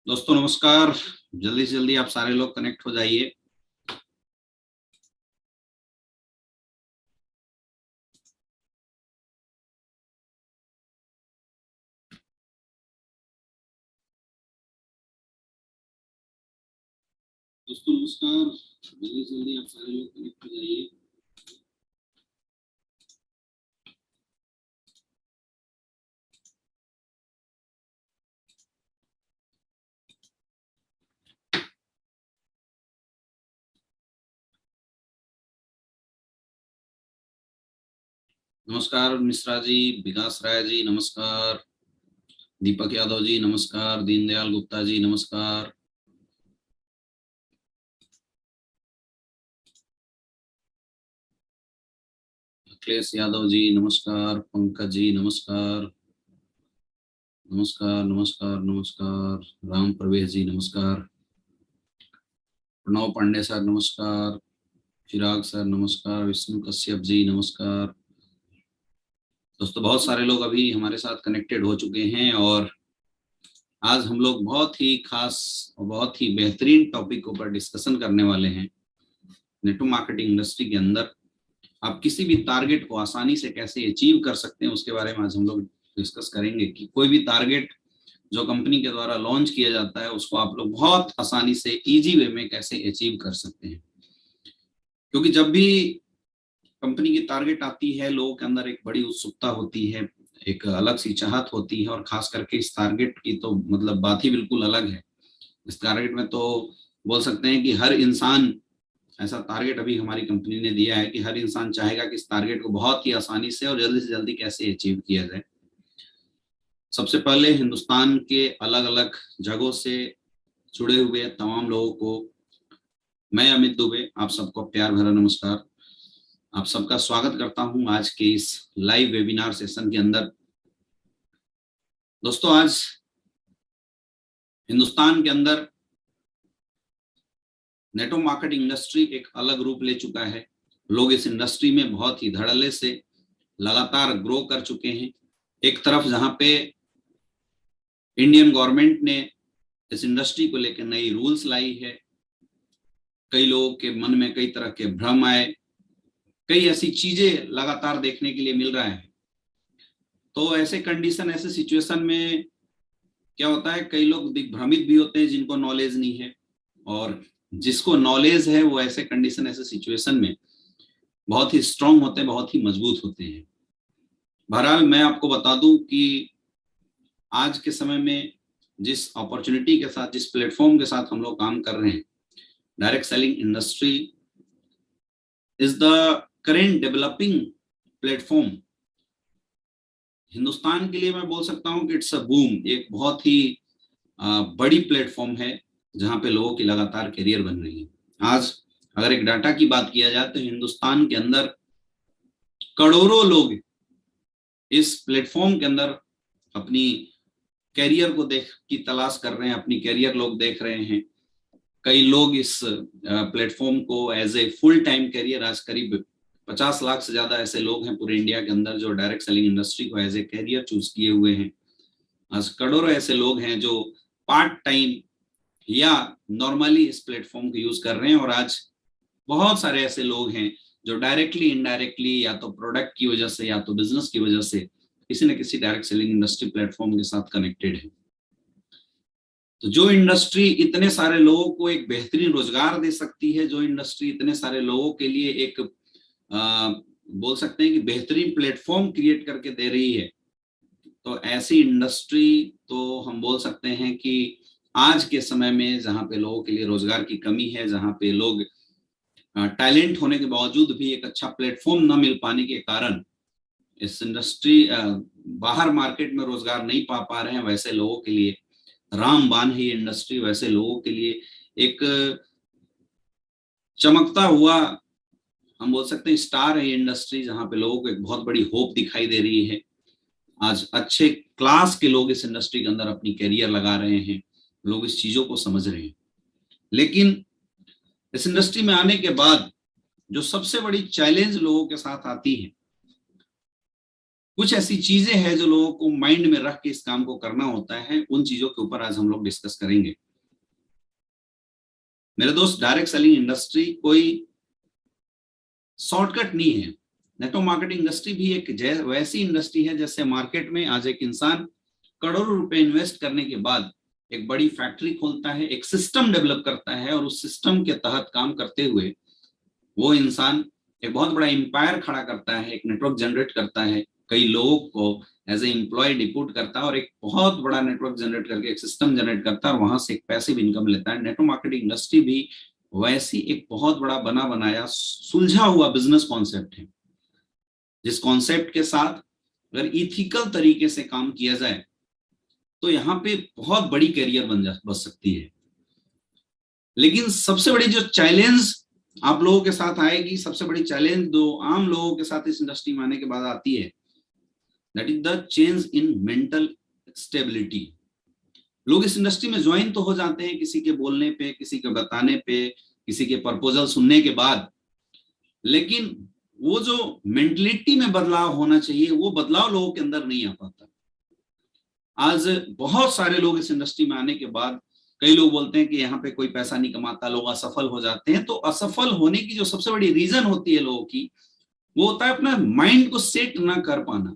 दोस्तों नमस्कार। जल्दी से जल्दी आप सारे लोग कनेक्ट हो जाइए। दोस्तों नमस्कार, जल्दी से जल्दी आप सारे लोग कनेक्ट हो जाइए। नमस्कार मिश्रा जी, विकास राय जी नमस्कार, दीपक यादव जी नमस्कार, दीनदयाल गुप्ता जी नमस्कार, अखिलेश यादव जी नमस्कार, पंकज जी नमस्कार, नमस्कार नमस्कार नमस्कार, राम प्रवेश जी नमस्कार, प्रणव पांडे सर नमस्कार, चिराग सर नमस्कार, विष्णु कश्यप जी नमस्कार। दोस्तों बहुत सारे लोग अभी हमारे साथ कनेक्टेड हो चुके हैं और आज हम लोग बहुत ही खास और बहुत ही बेहतरीन टॉपिक के ऊपर डिस्कशन करने वाले हैं। नेटवर्क मार्केटिंग इंडस्ट्री के अंदर आप किसी भी टारगेट को आसानी से कैसे अचीव कर सकते हैं उसके बारे में आज हम लोग डिस्कस करेंगे कि कोई भी टारगेट जो कंपनी के द्वारा लॉन्च किया जाता है उसको आप लोग बहुत आसानी से इजी वे में कैसे अचीव कर सकते हैं। क्योंकि जब भी कंपनी की टारगेट आती है लोगों के अंदर एक बड़ी उत्सुकता होती है, एक अलग सी चाहत होती है और खास करके इस टारगेट की तो मतलब बात ही बिल्कुल अलग है। इस टारगेट में तो बोल सकते हैं कि हर इंसान, ऐसा टारगेट अभी हमारी कंपनी ने दिया है कि हर इंसान चाहेगा कि इस टारगेट को बहुत ही आसानी से और जल्दी से जल्दी कैसे अचीव किया जाए। सबसे पहले हिंदुस्तान के अलग अलग जगहों से जुड़े हुए तमाम लोगों को मैं अमित दुबे आप सबको प्यार भरा नमस्कार। आप सबका स्वागत करता हूं आज के इस लाइव वेबिनार सेशन के अंदर। दोस्तों आज हिंदुस्तान के अंदर नेटवर्क मार्केटिंग इंडस्ट्री एक अलग रूप ले चुका है। लोग इस इंडस्ट्री में बहुत ही धड़ल्ले से लगातार ग्रो कर चुके हैं। एक तरफ जहां पे इंडियन गवर्नमेंट ने इस इंडस्ट्री को लेकर नई रूल्स लाई है, कई लोगों के मन में कई तरह के भ्रम आए, कई ऐसी चीजें लगातार देखने के लिए मिल रहा है। तो ऐसे कंडीशन, ऐसे सिचुएशन में क्या होता है, कई लोग दिग्भ्रमित भी होते हैं जिनको नॉलेज नहीं है, और जिसको नॉलेज है वो ऐसे कंडीशन, ऐसे सिचुएशन में बहुत ही स्ट्रांग होते हैं, बहुत ही मजबूत होते हैं। बहरहाल मैं आपको बता दूं कि आज के समय में जिस अपॉर्चुनिटी के साथ, जिस प्लेटफॉर्म के साथ हम लोग काम कर रहे हैं, direct selling industry is the current developing platform. Hindustan के लिए मैं बोल सकता हूं कि इट्स अ बूम, एक बहुत ही बड़ी प्लेटफॉर्म है जहां पे लोगों की लगातार करियर बन रही है। आज अगर एक डाटा की बात किया जाए तो हिंदुस्तान के अंदर करोड़ों लोग इस प्लेटफॉर्म के अंदर अपनी कैरियर को देख की तलाश कर रहे हैं, अपनी कैरियर लोग देख रहे हैं। कई लोग इस प्लेटफॉर्म को as a full time career, आज करीब 50 लाख से ज्यादा ऐसे लोग हैं पूरे इंडिया के अंदर जो डायरेक्ट सेलिंग इंडस्ट्री को एज ए कैरियर चूज किए हुए हैं। आज करोड़ों ऐसे लोग हैं जो पार्ट टाइम या नॉर्मली इस प्लेटफॉर्म को यूज कर रहे हैं, और आज बहुत सारे ऐसे लोग हैं जो डायरेक्टली इनडायरेक्टली या तो प्रोडक्ट की वजह से या तो बिजनेस की वजह से किसी न किसी डायरेक्ट सेलिंग इंडस्ट्री प्लेटफॉर्म के साथ कनेक्टेड है। तो जो इंडस्ट्री इतने सारे लोगों को एक बेहतरीन रोजगार दे सकती है, जो इंडस्ट्री इतने सारे लोगों के लिए एक बोल सकते हैं कि बेहतरीन प्लेटफॉर्म क्रिएट करके दे रही है, तो ऐसी इंडस्ट्री तो हम बोल सकते हैं कि आज के समय में जहाँ पे लोगों के लिए रोजगार की कमी है, जहाँ पे लोग टैलेंट होने के बावजूद भी एक अच्छा प्लेटफॉर्म न मिल पाने के कारण इस इंडस्ट्री बाहर मार्केट में रोजगार नहीं पा रहे हैं, वैसे लोगों के लिए रामबाण है ये इंडस्ट्री। वैसे लोगों के लिए एक चमकता हुआ, हम बोल सकते हैं स्टार है ये इंडस्ट्री, जहां पे लोगों को एक बहुत बड़ी होप दिखाई दे रही है। आज अच्छे क्लास के लोग इस इंडस्ट्री के अंदर अपनी कैरियर लगा रहे हैं, लोग इस चीजों को समझ रहे हैं। लेकिन इस इंडस्ट्री में आने के बाद जो सबसे बड़ी चैलेंज लोगों के साथ आती है कुछ ऐसी चीजें हैं जो लोगों को माइंड में रख के इस काम को करना होता है, उन चीजों के ऊपर आज हम लोग डिस्कस करेंगे। मेरे दोस्त, डायरेक्ट सेलिंग इंडस्ट्री कोई शॉर्टकट नहीं है। नेटवर्क मार्केटिंग इंडस्ट्री भी एक वैसी इंडस्ट्री है जैसे मार्केट में आज एक इंसान करोड़ों रुपए इन्वेस्ट करने के बाद एक बड़ी फैक्ट्री खोलता है, एक सिस्टम डेवलप करता है, और उस सिस्टम के तहत काम करते हुए वो इंसान एक बहुत बड़ा एम्पायर खड़ा करता है, एक नेटवर्क जनरेट करता है, कई लोगों को एज ए एम्प्लॉय डिप्यूट करता है और एक बहुत बड़ा नेटवर्क जनरेट करके एक सिस्टम जनरेट करता है और वहां से एक पैसिव इनकम लेता है। नेटवर्क मार्केटिंग इंडस्ट्री भी वैसी एक बहुत बड़ा बना बनाया सुलझा हुआ बिजनेस कॉन्सेप्ट है, जिस कॉन्सेप्ट के साथ अगर इथिकल तरीके से काम किया जाए तो यहाँ पे बहुत बड़ी कैरियर बच सकती है। लेकिन सबसे बड़ी जो चैलेंज आप लोगों के साथ आएगी, सबसे बड़ी चैलेंज जो आम लोगों के साथ इस इंडस्ट्री में आने के बाद आती है, that is the change in mental stability. लोग इस इंडस्ट्री में ज्वाइन तो हो जाते हैं किसी के बोलने पे, किसी के बताने पे, किसी के प्रपोजल सुनने के बाद, लेकिन वो जो मेंटलिटी में बदलाव होना चाहिए वो बदलाव लोगों के अंदर नहीं आ पाता। आज बहुत सारे लोग इस इंडस्ट्री में आने के बाद, कई लोग बोलते हैं कि यहाँ पे कोई पैसा नहीं कमाता, लोग असफल हो जाते हैं। तो असफल होने की जो सबसे बड़ी रीजन होती है लोगों की, वो होता है अपना माइंड को सेट ना कर पाना।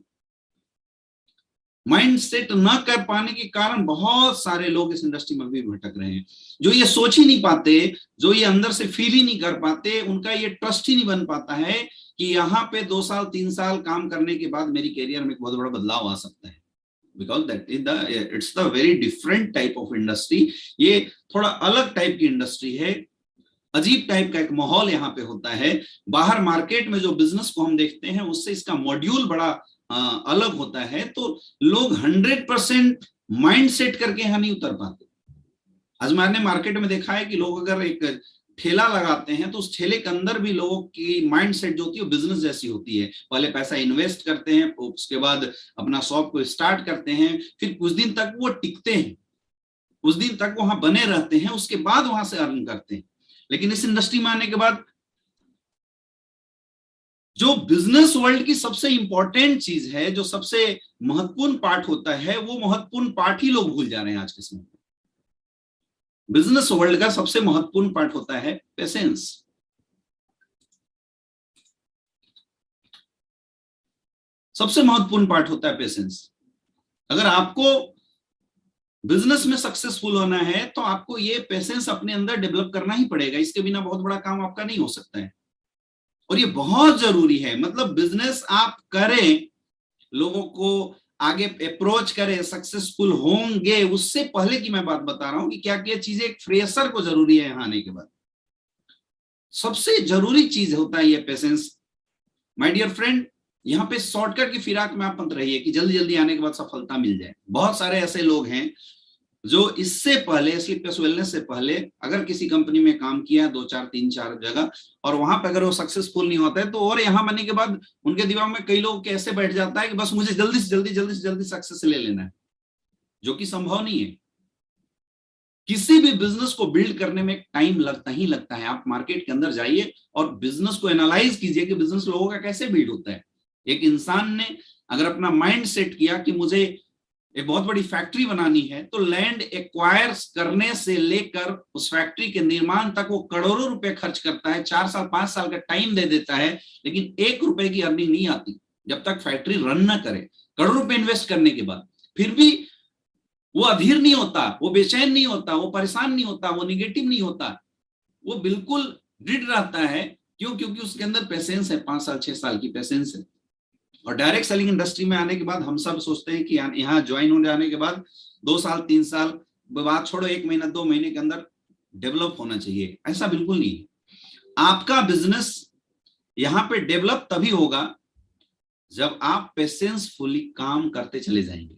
माइंड सेट ना कर पाने के कारण बहुत सारे लोग इस इंडस्ट्री में भी भटक रहे हैं। जो ये सोच ही नहीं पाते, जो ये अंदर से फील ही नहीं कर पाते, उनका ये ट्रस्ट ही नहीं बन पाता है कि यहाँ पे 2 साल 3 साल काम करने के बाद मेरी कैरियर में एक बहुत बड़ा बदलाव आ सकता है। Because that is it's the very different type of industry. ये थोड़ा अलग टाइप की इंडस्ट्री है, अजीब टाइप का एक माहौल यहाँ पे होता है। बाहर मार्केट में जो बिजनेस को हम देखते हैं उससे इसका मॉड्यूल बड़ा अलग होता है। तो लोग 100% माइंड सेट करके यहाँ नहीं उतर पाते। आज मैंने मार्केट में देखा है कि लोग अगर एक ठेला लगाते हैं तो उस ठेले के अंदर भी लोगों की माइंड सेट जो होती है बिजनेस जैसी होती है। पहले पैसा इन्वेस्ट करते हैं, उसके बाद अपना शॉप को स्टार्ट करते हैं, फिर कुछ दिन तक वो टिकते हैं, कुछ दिन तक वहां बने रहते हैं, उसके बाद वहां से अर्न करते हैं। लेकिन इस इंडस्ट्री में आने के बाद जो बिजनेस वर्ल्ड की सबसे इंपॉर्टेंट चीज है, जो सबसे महत्वपूर्ण पार्ट होता है, वो महत्वपूर्ण पार्ट ही लोग भूल जा रहे हैं आज के समय में। बिजनेस वर्ल्ड का सबसे महत्वपूर्ण पार्ट होता है पेशेंस। सबसे महत्वपूर्ण पार्ट होता है पेशेंस। अगर आपको बिजनेस में सक्सेसफुल होना है तो आपको ये पेशेंस अपने अंदर डेवलप करना ही पड़ेगा। इसके बिना बहुत बड़ा काम आपका नहीं हो सकता है, और ये बहुत जरूरी है। मतलब बिजनेस आप करें, लोगों को आगे अप्रोच करें, सक्सेसफुल होंगे, उससे पहले की मैं बात बता रहा हूं कि क्या क्या चीजें एक फ्रेशर को जरूरी है यहाँ आने के बाद। सबसे जरूरी चीज होता है ये पेशेंस। माय डियर फ्रेंड, यहाँ पे शॉर्टकट की फिराक में आप मत रहिए कि जल्दी जल्दी आने के बाद सफलता मिल जाए। बहुत सारे ऐसे लोग हैं जो इससे पहले, स्लीप प्लस वेलनेस से पहले अगर किसी कंपनी में काम किया 2 4 3 4 जगह, और वहां पर अगर वो सक्सेसफुल नहीं होता है तो और यहाँ बनने के बाद उनके दिमाग में कई लोग कैसे बैठ जाता है कि बस मुझे जल्दी से जल्दी सक्सेस ले लेना है, जो कि संभव नहीं है। किसी भी बिजनेस को बिल्ड करने में टाइम लगता ही लगता है। आप मार्केट के अंदर जाइए और बिजनेस को एनालाइज कीजिए कि बिजनेस लोगों का कैसे बिल्ड होता है। एक इंसान ने अगर अपना माइंड सेट किया कि मुझे एक बहुत बड़ी फैक्ट्री बनानी है, तो लैंड एक्वायर करने से लेकर उस फैक्ट्री के निर्माण तक वो करोड़ों रुपए खर्च करता है, 4 साल 5 साल का टाइम दे देता है, लेकिन 1 रुपए की अर्निंग नहीं आती जब तक फैक्ट्री रन ना करे। करोड़ों रुपए इन्वेस्ट करने के बाद फिर भी वो अधीर नहीं होता, वो बेचैन नहीं होता, वो परेशान नहीं होता, वो निगेटिव नहीं होता, वो बिल्कुल दृढ़ रहता है। क्यों? क्योंकि उसके अंदर पेशेंस है, 5 साल 6 साल की पेशेंस है। और डायरेक्ट सेलिंग इंडस्ट्री में आने के बाद हम सब सोचते हैं कि यहाँ ज्वाइन हो जाने के बाद 2 साल 3 साल, बात छोड़ो 1 महीना 2 महीने के अंदर डेवलप होना चाहिए। ऐसा बिल्कुल नहीं है। आपका बिजनेस यहाँ पे डेवलप तभी होगा जब आप पेशेंसफुली काम करते चले जाएंगे।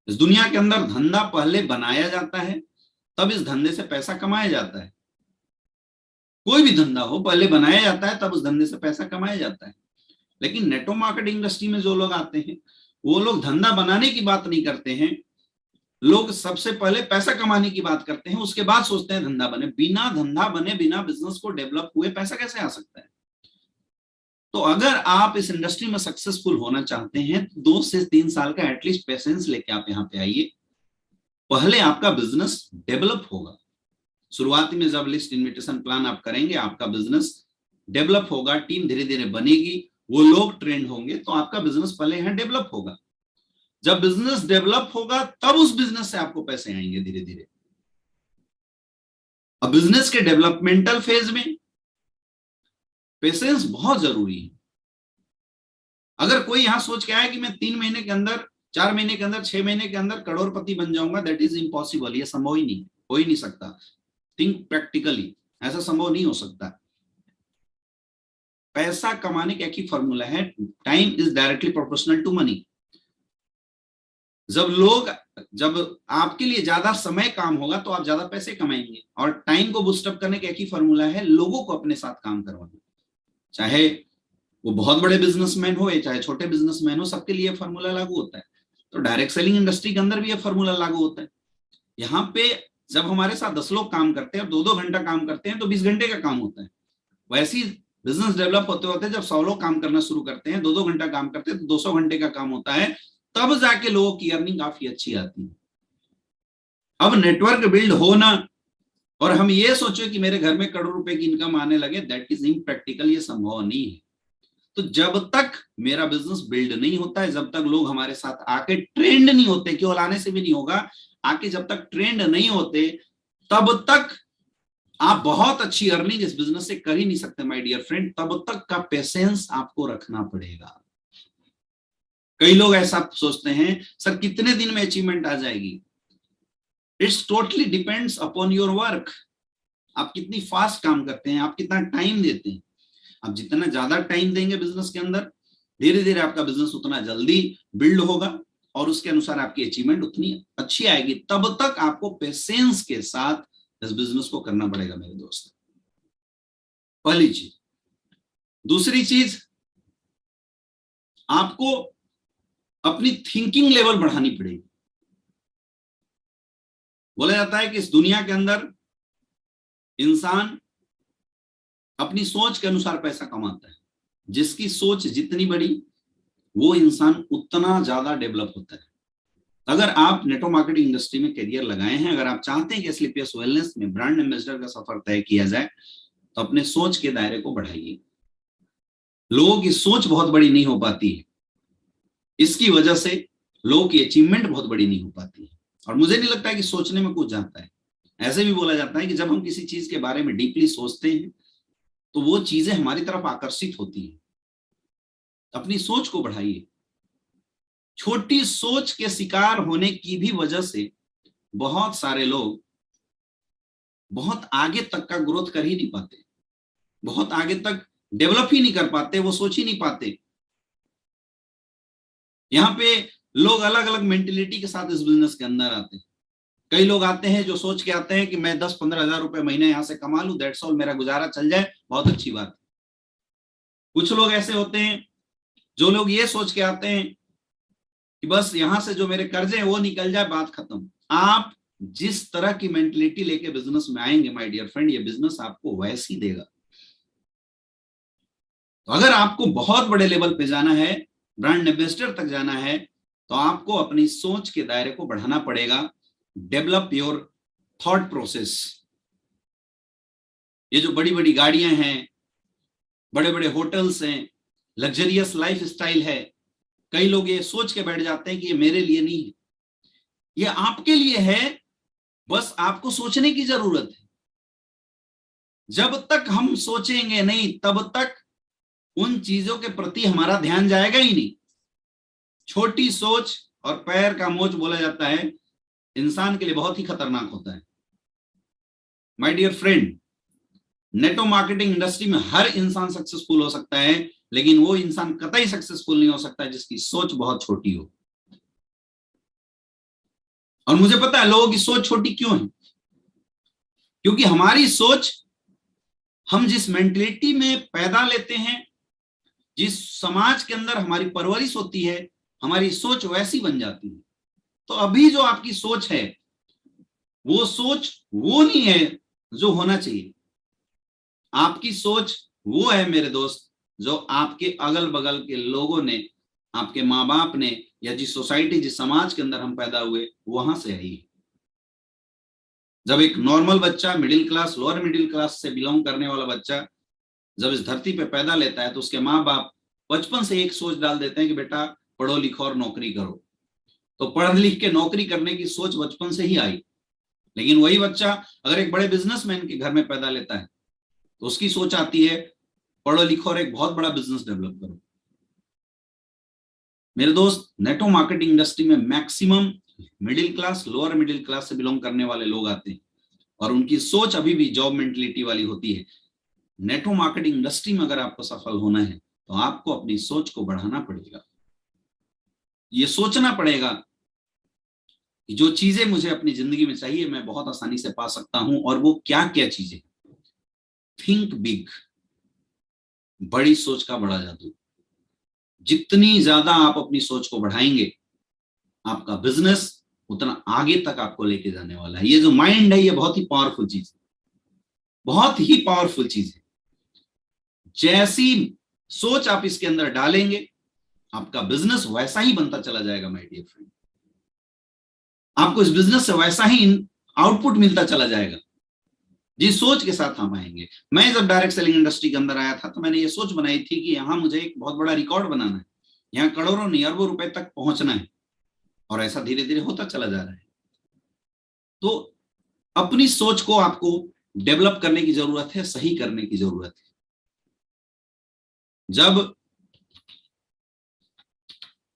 इस दुनिया के अंदर धंधा पहले बनाया जाता है, तब इस धंधे से पैसा कमाया जाता है। कोई भी धंधा हो, पहले बनाया जाता है, तब उस धंधे से पैसा कमाया जाता है। लेकिन नेटवर्क मार्केटिंग इंडस्ट्री में जो लोग आते हैं, वो लोग धंधा बनाने की बात नहीं करते हैं। लोग सबसे पहले पैसा कमाने की बात करते हैं, उसके बाद सोचते हैं धंधा बने। बिना धंधा बने, बिना बिजनेस को डेवलप हुए पैसा कैसे आ सकता है? तो अगर आप इस इंडस्ट्री में सक्सेसफुल होना चाहते हैं तो 2 से 3 साल का एटलीस्ट पेशेंस लेके आप यहाँ पे आइए। पहले आपका बिजनेस डेवलप होगा। शुरुआती में जब लिस्ट इन्विटेशन प्लान आप करेंगे, आपका बिजनेस डेवलप होगा, टीम धीरे धीरे बनेगी, वो लोग ट्रेंड होंगे, तो आपका बिजनेस पहले यहाँ डेवलप होगा। जब बिजनेस डेवलप होगा तब उस बिजनेस से आपको पैसे आएंगे धीरे धीरे। अब बिजनेस के डेवलपमेंटल फेज में पेशेंस बहुत जरूरी है। अगर कोई यहां सोच के आया कि मैं 3 महीने के अंदर, 4 महीने के अंदर, 6 महीने के अंदर करोड़पति बन जाऊंगा, दैट इज इम्पॉसिबल। ये संभव ही नहीं, हो ही नहीं सकता। थिंक प्रैक्टिकली, ऐसा संभव नहीं हो सकता। पैसा कमाने का एक ही फॉर्मूला है, time is directly proportional to money. जब आपके लिए ज्यादा समय काम होगा तो आप ज्यादा पैसे कमाएंगे। और टाइम को बूस्टअप करने का एक ही फॉर्मूला है, लोगों को अपने साथ काम करवाना। चाहे वो बहुत बड़े बिजनेसमैन हो या चाहे छोटे बिजनेसमैन हो, सबके लिए फॉर्मूला लागू होता है। तो डायरेक्ट सेलिंग इंडस्ट्री के अंदर भी ये फॉर्मूला लागू होता है। यहाँ पे जब हमारे साथ 10 लोग काम करते हैं और 2-2 घंटा काम करते हैं तो 20 घंटे का काम होता है। वैसे ही बिजनेस डेवलप होते होते जब 100 लोग काम करना शुरू करते हैं, 2-2 घंटा काम करते हैं, तो 200 घंटे का काम होता है। तब जाके लोगों की अर्निंग काफी अच्छी आती है। अब नेटवर्क बिल्ड होना और हम ये सोचे कि मेरे घर में करोड़ रुपए की इनकम आने लगे, दैट इज इम्प्रैक्टिकल, ये संभव नहीं है। तो जब तक मेरा बिजनेस बिल्ड नहीं होता है, जब तक लोग हमारे साथ आके ट्रेंड नहीं होते, केवल आने से भी नहीं होगा, आके जब तक ट्रेंड नहीं होते तब तक आप बहुत अच्छी अर्निंग इस बिजनेस से कर ही नहीं सकते माय डियर फ्रेंड। तब तक का पेशेंस आपको रखना पड़ेगा। कई लोग ऐसा सोचते हैं, सर कितने दिन में अचीवमेंट आ जाएगी। It's totally depends upon your work. आप कितनी फास्ट काम करते हैं, आप कितना टाइम देते हैं। आप जितना ज्यादा टाइम देंगे बिजनेस के अंदर, धीरे धीरे आपका बिजनेस उतना जल्दी बिल्ड होगा और उसके अनुसार आपकी अचीवमेंट उतनी अच्छी आएगी। तब तक आपको पेशेंस के साथ इस बिजनेस को करना पड़ेगा मेरे दोस्त। पहली चीज। दूसरी चीज, आपको अपनी थिंकिंग लेवल बढ़ानी पड़ेगी। बोला जाता है कि इस दुनिया के अंदर इंसान अपनी सोच के अनुसार पैसा कमाता है। जिसकी सोच जितनी बड़ी, वो इंसान उतना ज्यादा डेवलप होता है। अगर आप नेटवर्क मार्केटिंग इंडस्ट्री में करियर लगाए हैं, अगर आप चाहते हैं कि एसलीपीएस वेलनेस में ब्रांड एम्बेसडर का सफर तय किया जाए, तो अपने सोच के दायरे को बढ़ाइए। लोगों की सोच बहुत बड़ी नहीं हो पाती है, इसकी वजह से लोगों की अचीवमेंट बहुत बड़ी नहीं हो पाती है। और मुझे नहीं लगता है कि सोचने में कुछ जाता है। ऐसे भी बोला जाता है कि जब हम किसी चीज के बारे में डीपली सोचते हैं तो वो चीजें हमारी तरफ आकर्षित होती हैं। अपनी सोच को बढ़ाइए। छोटी सोच के शिकार होने की भी वजह से बहुत सारे लोग बहुत आगे तक का ग्रोथ कर ही नहीं पाते, बहुत आगे तक डेवलप ही नहीं कर पाते, वो सोच ही नहीं पाते। यहाँ पे लोग अलग अलग मेंटेलिटी के साथ इस बिजनेस के अंदर आते हैं। कई लोग आते हैं जो सोच के आते हैं कि मैं 10-15 हजार रुपए महीने यहां से कमा लूं, दैट्स ऑल, मेरा गुजारा चल जाए, बहुत अच्छी बात। कुछ लोग ऐसे होते हैं जो लोग ये सोच के आते हैं कि बस यहां से जो मेरे कर्जे हैं वो निकल जाए, बात खत्म। आप जिस तरह की मेंटेलिटी लेके बिजनेस में आएंगे माय डियर फ्रेंड, ये बिजनेस आपको वैसे ही देगा। तो अगर आपको बहुत बड़े लेवल पे जाना है, ब्रांड एम्बेसडर तक जाना है, तो आपको अपनी सोच के दायरे को बढ़ाना पड़ेगा। Develop your thought process. ये जो बड़ी बड़ी गाड़ियां हैं, बड़े बड़े होटल्स हैं, लग्जरियस लाइफ स्टाइल है, कई लोग ये सोच के बैठ जाते हैं कि ये मेरे लिए नहीं है। ये आपके लिए है, बस आपको सोचने की जरूरत है। जब तक हम सोचेंगे नहीं, तब तक उन चीजों के प्रति हमारा ध्यान जाएगा ही नहीं। छोटी सोच और पैर का मोच बोला जाता है, इंसान के लिए बहुत ही खतरनाक होता है। My dear friend, network marketing industry में हर इंसान सक्सेसफुल हो सकता है, लेकिन वो इंसान कतई सक्सेसफुल नहीं हो सकता जिसकी सोच बहुत छोटी हो। और मुझे पता है लोगों की सोच छोटी क्यों है, क्योंकि हमारी सोच, हम जिस मेंटलिटी में पैदा लेते हैं, जिस समाज के अंदर हमारी परवरिश होती है, हमारी सोच वैसी बन जाती है। तो अभी जो आपकी सोच है, वो सोच वो नहीं है जो होना चाहिए। आपकी सोच वो है मेरे दोस्त जो आपके अगल बगल के लोगों ने, आपके माँ बाप ने, या जिस सोसाइटी, जिस समाज के अंदर हम पैदा हुए, वहां से आई है। जब एक नॉर्मल बच्चा, middle class, lower middle class से बिलोंग करने वाला बच्चा जब इस धरती पे पैदा लेता है, तो उसके माँ बाप बचपन से एक सोच डाल देते हैं कि बेटा पढ़ो लिखो और नौकरी करो। तो पढ़ लिख के नौकरी करने की सोच बचपन से ही आई। लेकिन वही बच्चा अगर एक बड़े बिजनेसमैन के घर में पैदा लेता है, तो उसकी सोच आती है पढ़ो लिखो और एक बहुत बड़ा बिजनेस डेवलप करो। मेरे दोस्त, नेटवर्क मार्केटिंग इंडस्ट्री में maximum middle class, lower middle class से बिलोंग करने वाले लोग आते हैं, और उनकी सोच अभी भी जॉब मेंटलिटी वाली होती है। नेटवर्क मार्केटिंग इंडस्ट्री में अगर आपको सफल होना है, तो आपको अपनी सोच को बढ़ाना पड़ेगा। ये सोचना पड़ेगा कि जो चीजें मुझे अपनी जिंदगी में चाहिए, मैं बहुत आसानी से पा सकता हूं, और वो क्या क्या चीजें। थिंक बिग, बड़ी सोच का बड़ा जादू। जितनी ज्यादा आप अपनी सोच को बढ़ाएंगे, आपका बिजनेस उतना आगे तक आपको लेके जाने वाला है। ये जो माइंड है, ये बहुत ही पावरफुल चीज है, बहुत ही पावरफुल चीज है। जैसी सोच आप इसके अंदर डालेंगे, आपका बिजनेस वैसा ही बनता चला जाएगा माय डियर फ्रेंड। आपको इस बिजनेस से वैसा ही आउटपुट मिलता चला जाएगा जिस सोच के साथ हम आएंगे। मैं जब डायरेक्ट सेलिंग इंडस्ट्री के अंदर आया था, तो मैंने ये सोच बनाई थी कि यहाँ मुझे एक बहुत बड़ा रिकॉर्ड बनाना है, यहाँ करोड़ों नहीं अरबों रुपए तक पहुंचना है, और ऐसा धीरे धीरे होता चला जा रहा है। तो अपनी सोच को आपको डेवलप करने की जरूरत है, सही करने की जरूरत है। जब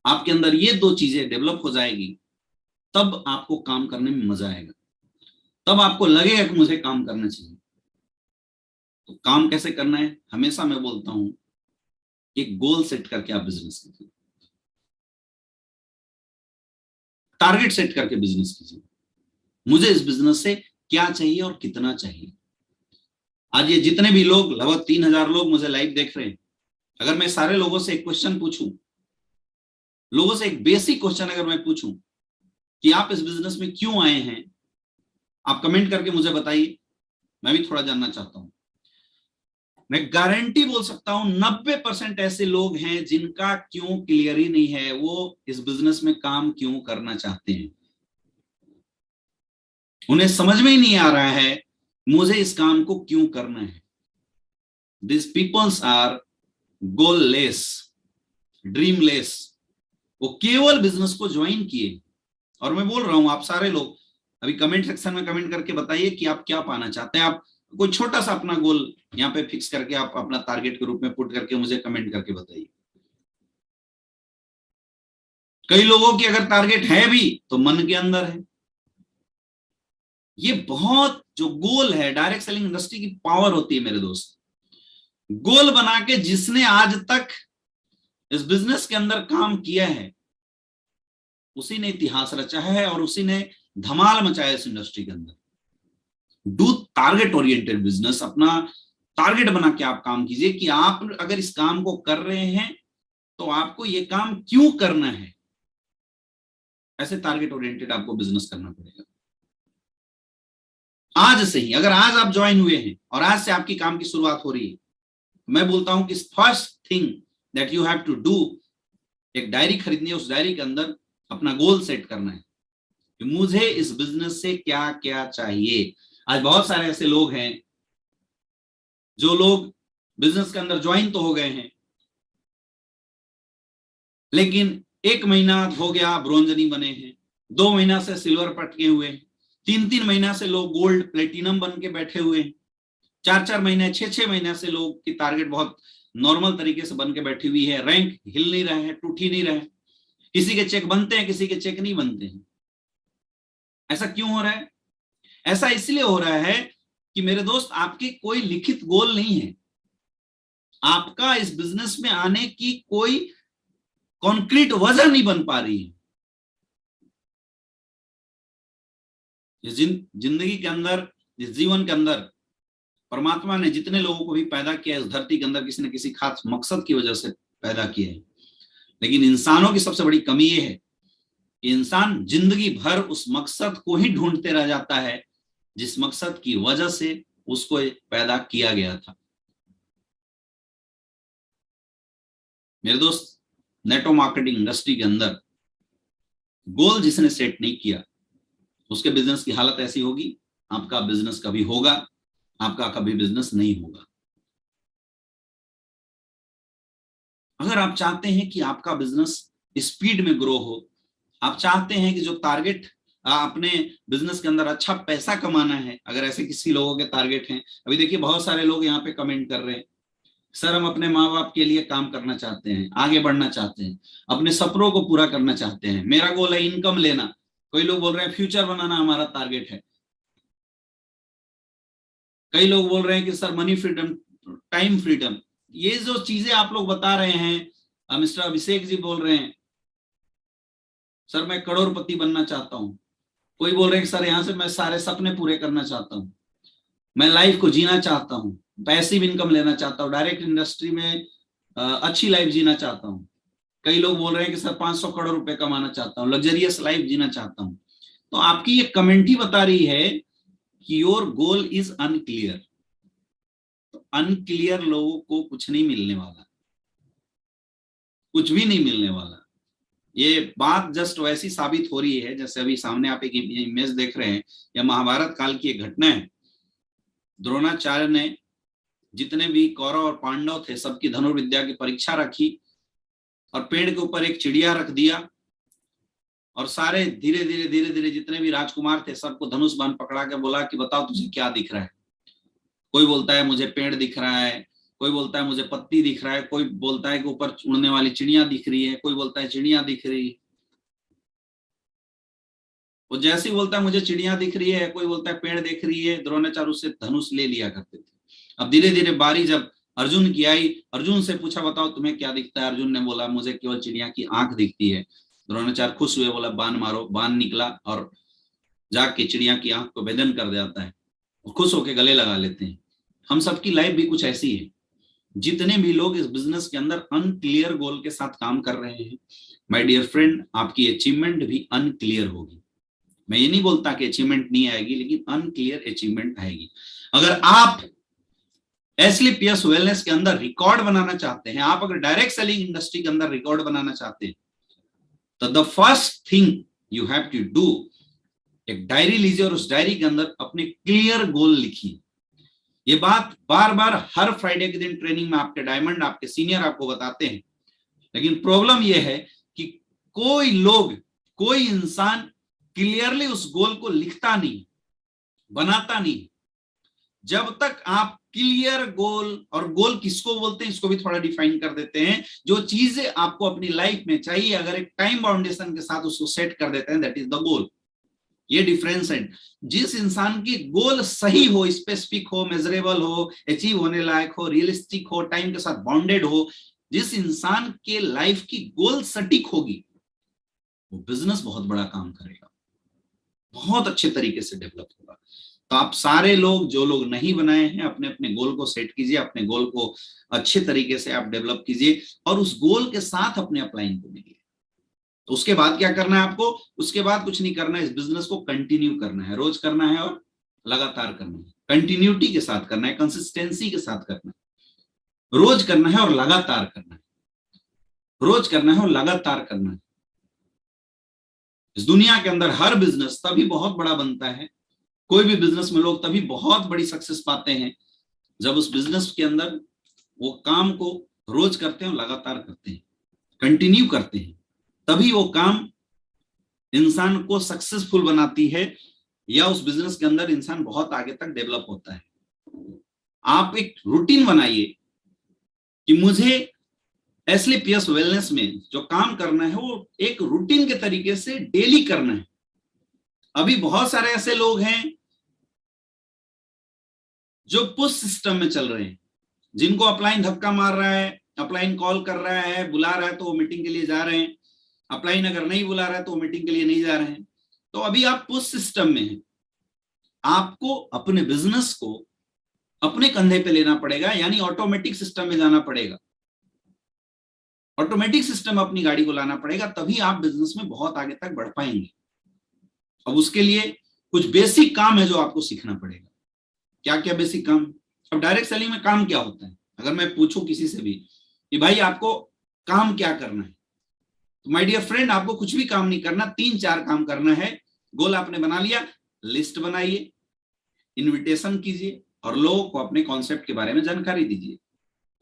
आपके अंदर ये दो चीजें डेवलप हो जाएगी, तब आपको काम करने में मजा आएगा, तब आपको लगेगा कि मुझे काम करना चाहिए। तो काम कैसे करना है, हमेशा मैं बोलता हूं, एक गोल सेट करके आप बिजनेस कीजिए, टारगेट सेट करके बिजनेस कीजिए। मुझे इस बिजनेस से क्या चाहिए और कितना चाहिए। आज ये जितने भी लोग, लगभग 3,000 लोग मुझे लाइव देख रहे हैं, अगर मैं सारे लोगों से एक क्वेश्चन पूछूं, लोगों से एक बेसिक क्वेश्चन अगर मैं पूछूं कि आप इस बिजनेस में क्यों आए हैं, आप कमेंट करके मुझे बताइए, मैं भी थोड़ा जानना चाहता हूं। मैं गारंटी बोल सकता हूं 90% ऐसे लोग हैं जिनका क्यों क्लियर ही नहीं है, वो इस बिजनेस में काम क्यों करना चाहते हैं। उन्हें समझ में ही नहीं आ रहा है मुझे इस काम को क्यों करना है। This peoples are goalless, dreamless. वो केवल बिजनेस को ज्वाइन किए। और मैं बोल रहा हूं, आप सारे लोग अभी कमेंट सेक्शन में कमेंट करके बताइए कि आप क्या पाना चाहते हैं। आप कोई छोटा सा अपना गोल यहाँ पे फिक्स करके, आप अपना टारगेट के रूप में पुट करके मुझे कमेंट करके बताइए। कई लोगों की अगर टारगेट है भी, तो मन के अंदर है। ये बहुत जो गोल है, डायरेक्ट सेलिंग इंडस्ट्री की पावर होती है मेरे दोस्त। गोल बना के जिसने आज तक इस बिजनेस के अंदर काम किया है, उसी ने इतिहास रचा है, और उसी ने धमाल मचाया इस इंडस्ट्री के अंदर। Do target oriented business. अपना टारगेट बना के आप काम कीजिए कि आप अगर इस काम को कर रहे हैं, तो आपको ये काम क्यों करना है। ऐसे टारगेट ओरिएंटेड आपको बिजनेस करना पड़ेगा। आज से ही, अगर आज आप ज्वाइन हुए हैं और आज से आपकी काम की शुरुआत हो रही है, मैं बोलता हूं कि first thing that you have to do, एक डायरी खरीदनी है, उस डायरी के अंदर अपना गोल सेट करना है कि मुझे इस बिजनेस से क्या क्या चाहिए। आज बहुत सारे ऐसे लोग हैं, जो लोग बिजनेस के अंदर ज्वाइन तो हो गए हैं, लेकिन 1 महीना हो गया ब्रोंज नहीं बने हैं, 2 महीना से सिल्वर पटके हुए हैं, 3-3 महीना से लोग गोल्ड प्लेटिनम बन के बैठे हुए हैं, 4-4 महीने, 6-6 महीने से लोग की टारगेट बहुत नॉर्मल तरीके से बन के बैठी हुई है, रैंक हिल नहीं रहा है, टूट ही नहीं रहा है। किसी के चेक बनते हैं, किसी के चेक नहीं बनते हैं। ऐसा क्यों हो रहा है? ऐसा इसलिए हो रहा है कि मेरे दोस्त, आपके कोई लिखित गोल नहीं है। आपका इस बिजनेस में आने की कोई कॉन्क्रीट वजह नहीं बन पा रही है। इस जिंदगी के अंदर, इस जीवन के अंदर परमात्मा ने जितने लोगों को भी पैदा किया है, इस धरती के अंदर किसी न किसी खास मकसद की वजह से पैदा किया है। लेकिन इंसानों की सबसे बड़ी कमी यह है कि इंसान जिंदगी भर उस मकसद को ही ढूंढते रह जाता है जिस मकसद की वजह से उसको पैदा किया गया था। मेरे दोस्त, नेटवर्क मार्केटिंग इंडस्ट्री के अंदर गोल जिसने सेट नहीं किया उसके बिजनेस की हालत ऐसी होगी, आपका बिजनेस कभी होगा, आपका कभी बिजनेस नहीं होगा। अगर आप चाहते हैं कि आपका बिजनेस स्पीड में ग्रो हो, आप चाहते हैं कि जो टारगेट अपने बिजनेस के अंदर अच्छा पैसा कमाना है, अगर ऐसे किसी लोगों के टारगेट हैं, अभी देखिए बहुत सारे लोग यहाँ पे कमेंट कर रहे हैं, सर हम अपने माँ बाप के लिए काम करना चाहते हैं, आगे बढ़ना चाहते हैं, अपने सपनों को पूरा करना चाहते हैं, मेरा गोल है इनकम लेना। कई लोग बोल रहे हैं फ्यूचर बनाना हमारा टारगेट है। कई लोग बोल रहे हैं कि sir money freedom, time freedom. ये जो चीजें आप लोग बता रहे हैं, मिस्टर अभिषेक जी बोल रहे हैं सर मैं करोड़पति बनना चाहता हूं। कोई बोल रहे हैं कि सर यहां से मैं सारे सपने पूरे करना चाहता हूं, मैं लाइफ को जीना चाहता हूं, पैसिव इनकम लेना चाहता हूं, डायरेक्ट इंडस्ट्री में अच्छी लाइफ जीना चाहता हूं। कई लोग बोल रहे हैं कि सर 500 करोड़ रुपए कमाना चाहता हूं, लग्जरियस लाइफ जीना चाहता हूं। तो आपकी ये कमेंट ही बता रही है कि योर गोल इज अनक्लियर। तो अनक्लियर लोगों को कुछ नहीं मिलने वाला, कुछ भी नहीं मिलने वाला। ये बात जस्ट वैसी साबित हो रही है जैसे अभी सामने आप एक इमेज देख रहे हैं, यह महाभारत काल की एक घटना है। द्रोणाचार्य ने जितने भी कौरव और पांडव थे सबकी धनुर्विद्या की परीक्षा रखी और पेड़ के ऊपर एक चिड़िया रख दिया और सारे धीरे धीरे धीरे धीरे जितने भी राजकुमार थे सबको धनुष बाण पकड़ा के बोला कि बताओ तुझे क्या दिख रहा है। कोई बोलता है मुझे पेड़ दिख रहा है, कोई बोलता है मुझे पत्ती दिख रहा है, कोई बोलता है कि ऊपर उड़ने वाली चिड़िया दिख रही है, कोई बोलता है चिड़िया दिख रही है। वो जैसे ही बोलता है मुझे चिड़िया दिख रही है, कोई बोलता है पेड़ दिख रही है, द्रोणाचार्य उससे धनुष ले लिया करते थे। अब धीरे धीरे बारी जब अर्जुन की आई, अर्जुन से पूछा बताओ तुम्हें क्या दिखता है, अर्जुन ने बोला मुझे केवल चिड़िया की आंख दिखती है। द्रोणाचार्य खुश हुए, बोला बाण मारो, बाण निकला और जाके चिड़िया की आंख को भेदन कर जाता है, खुश होकर गले लगा लेते हैं। हम सबकी लाइफ भी कुछ ऐसी है। जितने भी लोग इस बिजनेस के अंदर अनक्लियर गोल के साथ काम कर रहे हैं, माय डियर फ्रेंड, आपकी अचीवमेंट भी अनक्लियर होगी। मैं ये नहीं बोलता कि अचीवमेंट नहीं आएगी, लेकिन अनक्लियर अचीवमेंट आएगी। अगर आप एसलीपीएस वेलनेस के अंदर रिकॉर्ड बनाना चाहते हैं, आप अगर डायरेक्ट सेलिंग इंडस्ट्री के अंदर रिकॉर्ड बनाना चाहते हैं, तो the first thing you have to do, एक डायरी लीजिए और उस डायरी के अंदर अपने क्लियर गोल लिखिए। ये बात बार बार हर फ्राइडे के दिन ट्रेनिंग में आपके डायमंड, आपके सीनियर आपको बताते हैं, लेकिन प्रॉब्लम यह है कि कोई लोग, कोई इंसान क्लियरली उस गोल को लिखता नहीं, बनाता नहीं। जब तक आप क्लियर गोल, और गोल किसको बोलते हैं इसको भी थोड़ा डिफाइन कर देते हैं, जो चीजें आपको अपनी लाइफ में चाहिए अगर एक टाइम बाउंडेशन के साथ उसको सेट कर देते हैं, दैट इज द गोल। ये डिफरेंस है। जिस इंसान की गोल सही हो, स्पेसिफिक हो, मेजरेबल हो, अचीव होने लायक हो, रियलिस्टिक हो, टाइम के साथ बाउंडेड हो, जिस इंसान के लाइफ की गोल सटीक होगी, वो बिजनेस बहुत बड़ा काम करेगा, बहुत अच्छे तरीके से डेवलप होगा। तो आप सारे लोग, जो लोग नहीं बनाए हैं, अपने अपने गोल को सेट कीजिए, अपने गोल को अच्छे तरीके से आप डेवलप कीजिए और उस गोल के साथ अपने अपलाइन को मिलिए। तो उसके बाद क्या करना है आपको? उसके बाद कुछ नहीं करना है, इस बिजनेस को कंटिन्यू करना है, रोज करना है और लगातार करना है, कंटिन्यूटी के साथ करना है, कंसिस्टेंसी के साथ करना है, रोज करना है और लगातार करना है, रोज करना है और लगातार करना है। इस दुनिया के अंदर हर बिजनेस तभी बहुत बड़ा बनता है, कोई भी बिजनेस में लोग तभी बहुत बड़ी सक्सेस पाते हैं जब उस बिजनेस के अंदर वो काम को रोज करते हैं, लगातार करते हैं, कंटिन्यू करते हैं, तभी वो काम इंसान को सक्सेसफुल बनाती है या उस बिजनेस के अंदर इंसान बहुत आगे तक डेवलप होता है। आप एक रूटीन बनाइए कि मुझे एसलीपीएस वेलनेस में जो काम करना है वो एक रूटीन के तरीके से डेली करना है। अभी बहुत सारे ऐसे लोग हैं जो पुश सिस्टम में चल रहे हैं, जिनको अपलाइन धक्का मार रहा है, अपलाइन कॉल कर रहा है, बुला रहा है तो वो मीटिंग के लिए जा रहे हैं, अपलाइन अगर नहीं बुला रहा है तो वो मीटिंग के लिए नहीं जा रहे हैं। तो अभी आप पुश सिस्टम में हैं। आपको अपने बिजनेस को अपने कंधे पे लेना पड़ेगा, यानी ऑटोमेटिक सिस्टम में जाना पड़ेगा, ऑटोमेटिक सिस्टम में अपनी गाड़ी को लाना पड़ेगा, तभी आप बिजनेस में बहुत आगे तक बढ़ पाएंगे। अब उसके लिए कुछ बेसिक काम है जो आपको सीखना पड़ेगा। क्या क्या बेसिक काम? अब डायरेक्ट सेलिंग में काम क्या होता है? अगर मैं पूछूं किसी से भी कि भाई आपको काम क्या करना है। तो माय डियर फ्रेंड, आपको कुछ भी काम नहीं करना, 3-4 काम करना है। गोल आपने बना लिया, लिस्ट बनाइए, इनविटेशन कीजिए और लोगों को अपने कॉन्सेप्ट के बारे में जानकारी दीजिए।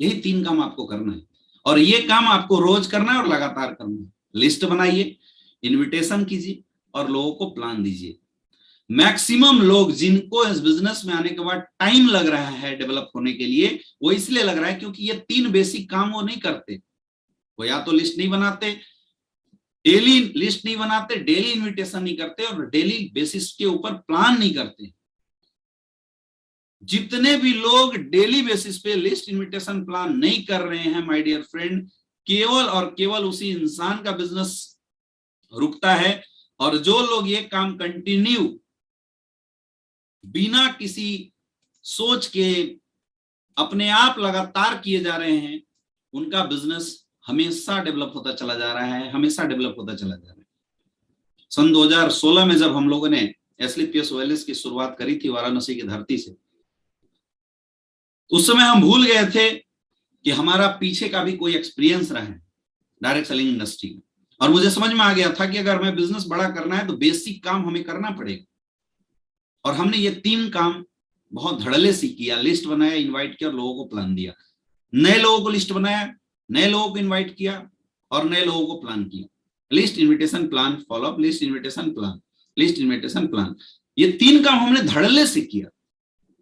यही 3 काम आपको करना है और ये काम आपको रोज करना है और लगातार करना है। लिस्ट बनाइए, इनविटेशन कीजिए और लोगों को प्लान दीजिए। मैक्सिमम लोग जिनको इस बिजनेस में आने के बाद टाइम लग रहा है डेवलप होने के लिए, वो इसलिए लग रहा है क्योंकि ये 3 बेसिक काम वो नहीं करते। वो या तो लिस्ट नहीं बनाते, डेली लिस्ट नहीं बनाते, डेली इनविटेशन नहीं करते और डेली बेसिस के ऊपर प्लान नहीं करते। जितने भी लोग डेली बेसिस पे लिस्ट, इनविटेशन, प्लान नहीं कर रहे हैं माय डियर फ्रेंड, केवल और केवल उसी इंसान का बिजनेस रुकता है। और जो लोग ये काम कंटिन्यू बिना किसी सोच के अपने आप लगातार किए जा रहे हैं, उनका बिजनेस हमेशा डेवलप होता चला जा रहा है, हमेशा डेवलप होता चला जा रहा है। सन 2016 में जब हम लोगों ने एसलीपीएस वेलनेस की शुरुआत करी थी वाराणसी की धरती से, उस समय हम भूल गए थे कि हमारा पीछे का भी कोई एक्सपीरियंस रहा है डायरेक्ट सेलिंग इंडस्ट्री में। और मुझे समझ में आ गया था कि अगर हमें बिजनेस बड़ा करना है तो बेसिक काम हमें करना पड़ेगा। और हमने ये 3 काम बहुत धड़ल्ले से किया। लिस्ट बनाया, इनवाइट किया और लोगों को प्लान दिया। नए लोगों को लिस्ट बनाया, नए लोगों को इनवाइट किया और नए लोगों को प्लान किया। List, invitation, plan, follow up, list, invitation, plan, list, invitation, plan. ये 3 काम हमने धड़ल्ले से किया।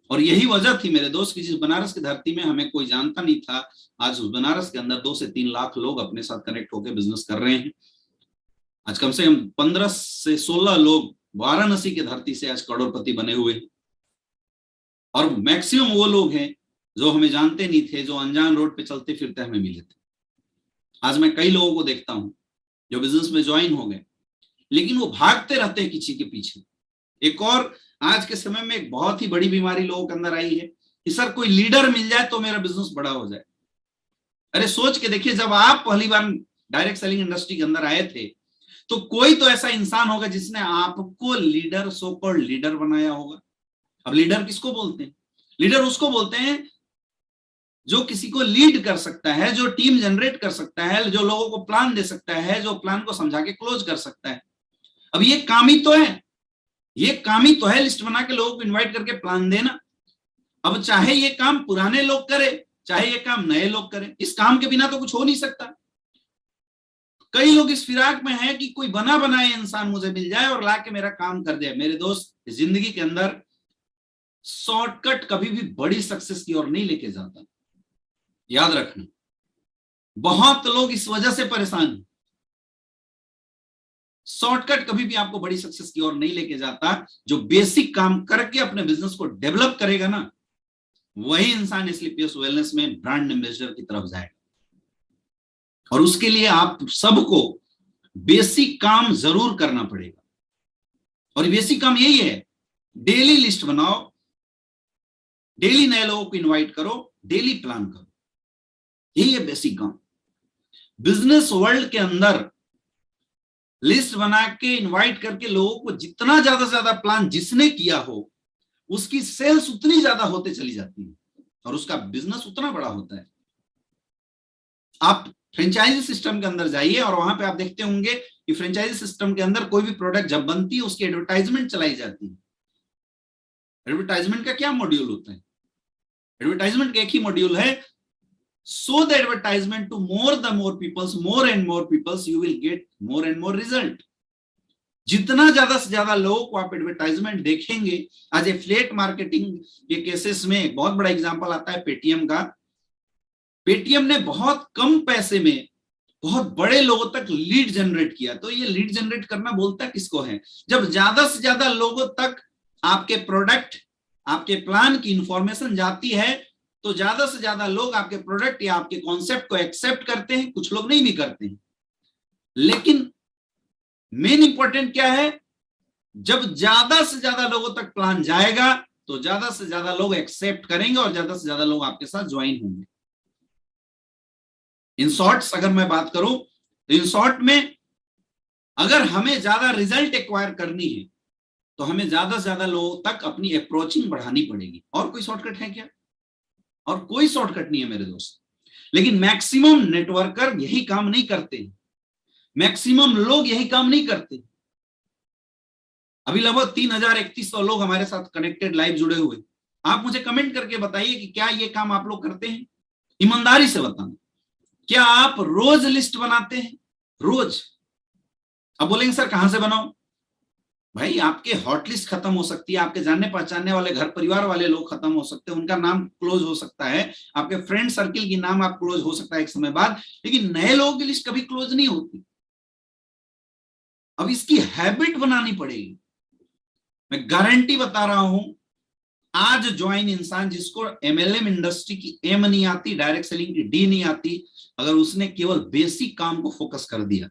और यही वजह थी मेरे दोस्त की, जिस बनारस की धरती में हमें कोई जानता नहीं था, आज उस बनारस के अंदर 2 से 3 लाख लोग अपने साथ कनेक्ट होकर बिजनेस कर रहे हैं। आज कम से कम 15 से 16 लोग वाराणसी की धरती से आज करोड़पति बने हुए हैं। और मैक्सिमम वो लोग हैं जो हमें जानते नहीं थे, जो अनजान रोड पे चलते फिरते हमें मिले थे। आज मैं कई लोगों को देखता हूं जो बिजनेस में ज्वाइन हो गए, लेकिन वो भागते रहते हैं किसी के पीछे। एक और आज के समय में एक बहुत ही बड़ी बीमारी लोगों के अंदर आई है कि सर कोई लीडर मिल जाए तो मेरा बिजनेस बड़ा हो जाए। अरे सोच के देखिए, जब आप पहली बार डायरेक्ट सेलिंग इंडस्ट्री के अंदर आए थे तो कोई तो ऐसा इंसान होगा जिसने आपको लीडर, सो कॉल्ड लीडर बनाया होगा। अब लीडर किसको बोलते हैं? लीडर उसको बोलते हैं जो किसी को लीड कर सकता है, जो टीम जनरेट कर सकता है, जो लोगों को प्लान दे सकता है, जो प्लान को समझा के क्लोज कर सकता है। अब ये काम ही तो है, ये काम ही तो है लिस्ट बना के लोगों को इनवाइट करके प्लान देना। अब चाहे ये काम पुराने लोग करें, चाहे ये काम नए लोग करें, इस काम के बिना तो कुछ हो नहीं सकता। कई लोग इस फिराक में हैं कि कोई बना बनाए इंसान मुझे मिल जाए और लाके मेरा काम कर दे। मेरे दोस्त, जिंदगी के अंदर शॉर्टकट कभी भी बड़ी सक्सेस की ओर नहीं लेके जाता, याद रखना। बहुत लोग इस वजह से परेशान हैं। शॉर्टकट कभी भी आपको बड़ी सक्सेस की ओर नहीं लेके जाता। जो बेसिक काम करके अपने बिजनेस को डेवलप करेगा ना, वही इंसान एसलीपीएस वेलनेस में ब्रांड एम्बेसडर की तरफ जाएगा। और उसके लिए आप सबको बेसिक काम जरूर करना पड़ेगा। और बेसिक काम यही है, डेली लिस्ट बनाओ, डेली नए लोगों को इनवाइट करो, डेली प्लान करो। यही है बेसिक काम। बिजनेस वर्ल्ड के अंदर लिस्ट बना के इनवाइट करके लोगों को जितना ज्यादा से ज्यादा प्लान जिसने किया हो, उसकी सेल्स उतनी ज्यादा होते चली जाती है और उसका बिजनेस उतना बड़ा होता है। आप फ्रेंचाइजी सिस्टम के अंदर जाइए और वहां पे आप देखते होंगे कि फ्रेंचाइजी सिस्टम के अंदर कोई भी प्रोडक्ट जब बनती है उसकी एडवर्टाइजमेंट चलाई जाती है। एडवर्टाइजमेंट का क्या मॉड्यूल होता है? एडवर्टाइजमेंट का एक ही मॉड्यूल है, show the advertisement to more and more peoples, you will get more and more result. जितना ज्यादा से ज्यादा लोगों को आप एडवर्टाइजमेंट देखेंगे। आज एफिलिएट मार्केटिंग के केसेस में एक बहुत बड़ा एग्जांपल आता है पेटीएम का। पेटीएम ने बहुत कम पैसे में बहुत बड़े लोगों तक लीड जनरेट किया। तो ये लीड जनरेट करना बोलता किसको है? जब ज्यादा से ज्यादा लोगों तक आपके प्रोडक्ट, आपके प्लान की इंफॉर्मेशन जाती है तो ज्यादा से ज्यादा लोग आपके प्रोडक्ट या आपके कॉन्सेप्ट को एक्सेप्ट करते हैं। कुछ लोग नहीं भी करते हैं, लेकिन मेन इंपॉर्टेंट क्या है, जब ज्यादा से ज्यादा लोगों तक प्लान जाएगा तो ज्यादा से ज्यादा लोग एक्सेप्ट करेंगे और ज्यादा से ज्यादा लोग आपके साथ ज्वाइन होंगे। इन शॉर्ट्स अगर मैं बात करूं तो इन शॉर्ट में अगर हमें ज्यादा रिजल्ट एक्वायर करनी है तो हमें ज्यादा से ज्यादा लोगों तक अपनी अप्रोचिंग बढ़ानी पड़ेगी। और कोई शॉर्टकट है क्या? और कोई शॉर्टकट नहीं है मेरे दोस्त। लेकिन मैक्सिमम नेटवर्कर यही काम नहीं करते, मैक्सिमम लोग यही काम नहीं करते। अभी लगभग 3,3100 लोग हमारे साथ कनेक्टेड लाइव जुड़े हुए। आप मुझे कमेंट करके बताइए कि क्या ये काम आप लोग करते हैं, ईमानदारी से बताना। क्या आप रोज लिस्ट बनाते हैं? रोज। अब बोलेंगे सर कहां से बनाओ? भाई आपके हॉट लिस्ट खत्म हो सकती है, आपके जानने पहचानने वाले घर परिवार वाले लोग खत्म हो सकते हैं, उनका नाम क्लोज हो सकता है, आपके फ्रेंड सर्किल की नाम आप क्लोज हो सकता है एक समय बाद, लेकिन नए लोगों की लिस्ट कभी क्लोज नहीं होती। अब इसकी हैबिट बनानी पड़ेगी। मैं गारंटी बता रहा हूं, आज ज्वाइन इंसान जिसको एमएलएम इंडस्ट्री की एम नहीं आती, डायरेक्ट सेलिंग की डी नहीं आती, अगर उसने केवल बेसिक काम को फोकस कर दिया,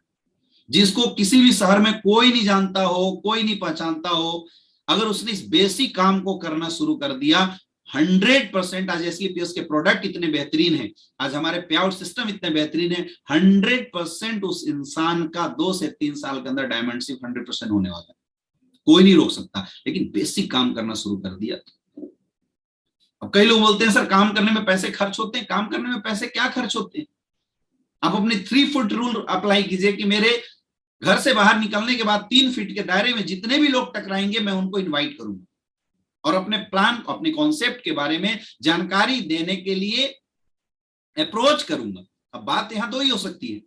जिसको किसी भी शहर में कोई नहीं जानता हो, कोई नहीं पहचानता हो, अगर उसने इस बेसिक काम को करना शुरू कर दिया, 100% आज एसलीपीएस के प्रोडक्ट इतने बेहतरीन हैं, आज हमारे पे आउट सिस्टम इतने बेहतरीन है, 100% उस इंसान का 2 से 3 साल के अंदर डायमंड शिप 100% होने वाला है। कोई नहीं रोक सकता, लेकिन बेसिक काम करना शुरू कर दिया। अब कई लोग बोलते हैं सर काम करने में पैसे खर्च होते हैं। काम करने में पैसे क्या खर्च होते हैं? आप अपने 3 फुट रूल अप्लाई कीजिए कि मेरे घर से बाहर निकलने के बाद 3 फीट के दायरे में जितने भी लोग टकराएंगे मैं उनको इनवाइट करूंगा और अपने प्लान, अपने कॉन्सेप्ट के बारे में जानकारी देने के लिए अप्रोच करूंगा। अब बात यहां दो ही हो सकती है,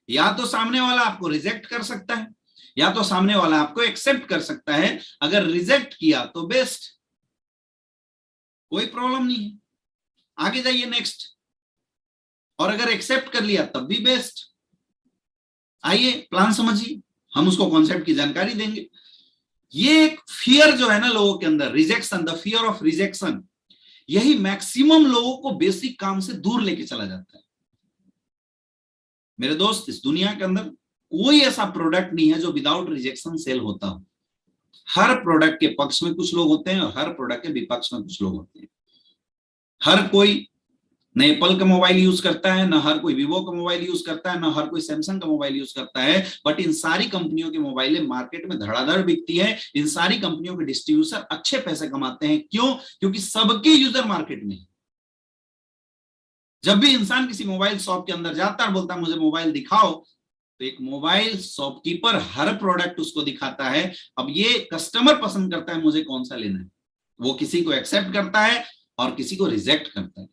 या तो सामने वाला आपको रिजेक्ट कर सकता है, या तो सामने वाला आपको एक्सेप्ट कर सकता है। अगर रिजेक्ट किया तो बेस्ट, कोई प्रॉब्लम नहीं है, आगे जाइए नेक्स्ट। और अगर एक्सेप्ट कर लिया तब भी बेस्ट। आइए प्लान समझिए, हम उसको कॉन्सेप्ट की जानकारी देंगे। ये एक फियर जो है ना लोगों के अंदर, rejection, the fear of rejection, यही मैक्सिमम लोगों को बेसिक काम से दूर लेके चला जाता है। मेरे दोस्त, इस दुनिया के अंदर कोई ऐसा प्रोडक्ट नहीं है जो विदाउट रिजेक्शन सेल होता हो। हर प्रोडक्ट के पक्ष में कुछ लोग होते हैं और हर प्रोडक्ट के विपक्ष में कुछ लोग होते हैं। हर कोई न एप्पल का मोबाइल यूज करता है, ना हर कोई वीवो का मोबाइल यूज करता है, ना हर कोई सैमसंग का मोबाइल यूज करता है, बट इन सारी कंपनियों की मोबाइलें मार्केट में धड़ाधड़ बिकती है। इन सारी कंपनियों के डिस्ट्रीब्यूटर अच्छे पैसे कमाते हैं। क्यों? क्योंकि सबके यूजर मार्केट में। जब भी इंसान किसी मोबाइल शॉप के अंदर जाता है, बोलता है मुझे मोबाइल दिखाओ, तो एक मोबाइल शॉपकीपर हर प्रोडक्ट उसको दिखाता है। अब ये कस्टमर पसंद करता है मुझे कौन सा लेना है, वो किसी को एक्सेप्ट करता है और किसी को रिजेक्ट करता है।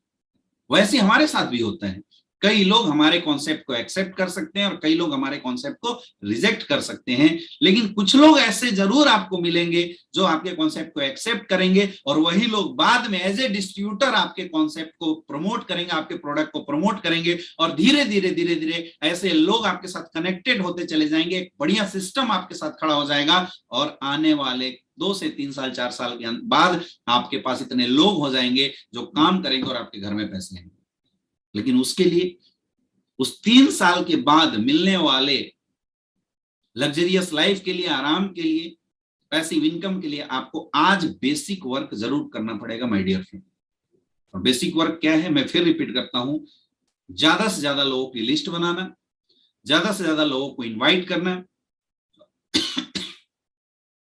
वैसे हमारे साथ भी होता है, कई लोग हमारे कॉन्सेप्ट को एक्सेप्ट कर सकते हैं और कई लोग हमारे कॉन्सेप्ट को रिजेक्ट कर सकते हैं, लेकिन कुछ लोग ऐसे जरूर आपको मिलेंगे जो आपके कॉन्सेप्ट को एक्सेप्ट करेंगे और वही लोग बाद में एज ए डिस्ट्रीब्यूटर आपके कॉन्सेप्ट को प्रमोट करेंगे, आपके प्रोडक्ट को प्रमोट करेंगे और धीरे धीरे धीरे धीरे ऐसे लोग आपके साथ कनेक्टेड होते चले जाएंगे। एक बढ़िया सिस्टम आपके साथ खड़ा हो जाएगा और आने वाले 2 से 3 साल 4 साल के बाद आपके पास इतने लोग हो जाएंगे जो काम करेंगे और आपके घर में पैसे आएंगे। लेकिन उसके लिए उस 3 साल के बाद मिलने वाले लग्जरियस लाइफ के लिए, आराम के लिए, पैसिव इनकम के लिए आपको आज बेसिक वर्क जरूर करना पड़ेगा माय डियर फ्रेंड। और बेसिक वर्क क्या है, मैं फिर रिपीट करता हूं, ज्यादा से ज्यादा लोगों की लिस्ट बनाना, ज्यादा से ज्यादा लोगों को इनवाइट करना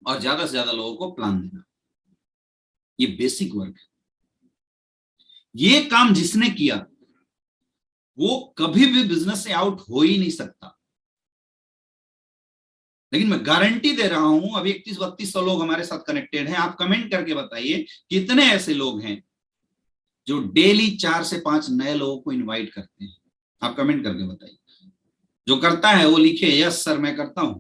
और ज्यादा से ज्यादा लोगों को प्लान देना। ये बेसिक वर्क है। ये काम जिसने किया वो कभी भी बिजनेस से आउट हो ही नहीं सकता। लेकिन मैं गारंटी दे रहा हूं, अभी 31-3200 लोग हमारे साथ कनेक्टेड हैं। आप कमेंट करके बताइए कितने ऐसे लोग हैं जो डेली 4 से 5 नए लोगों को इनवाइट करते हैं। आप कमेंट करके बताइए। जो करता है वो लिखे यस सर मैं करता हूं,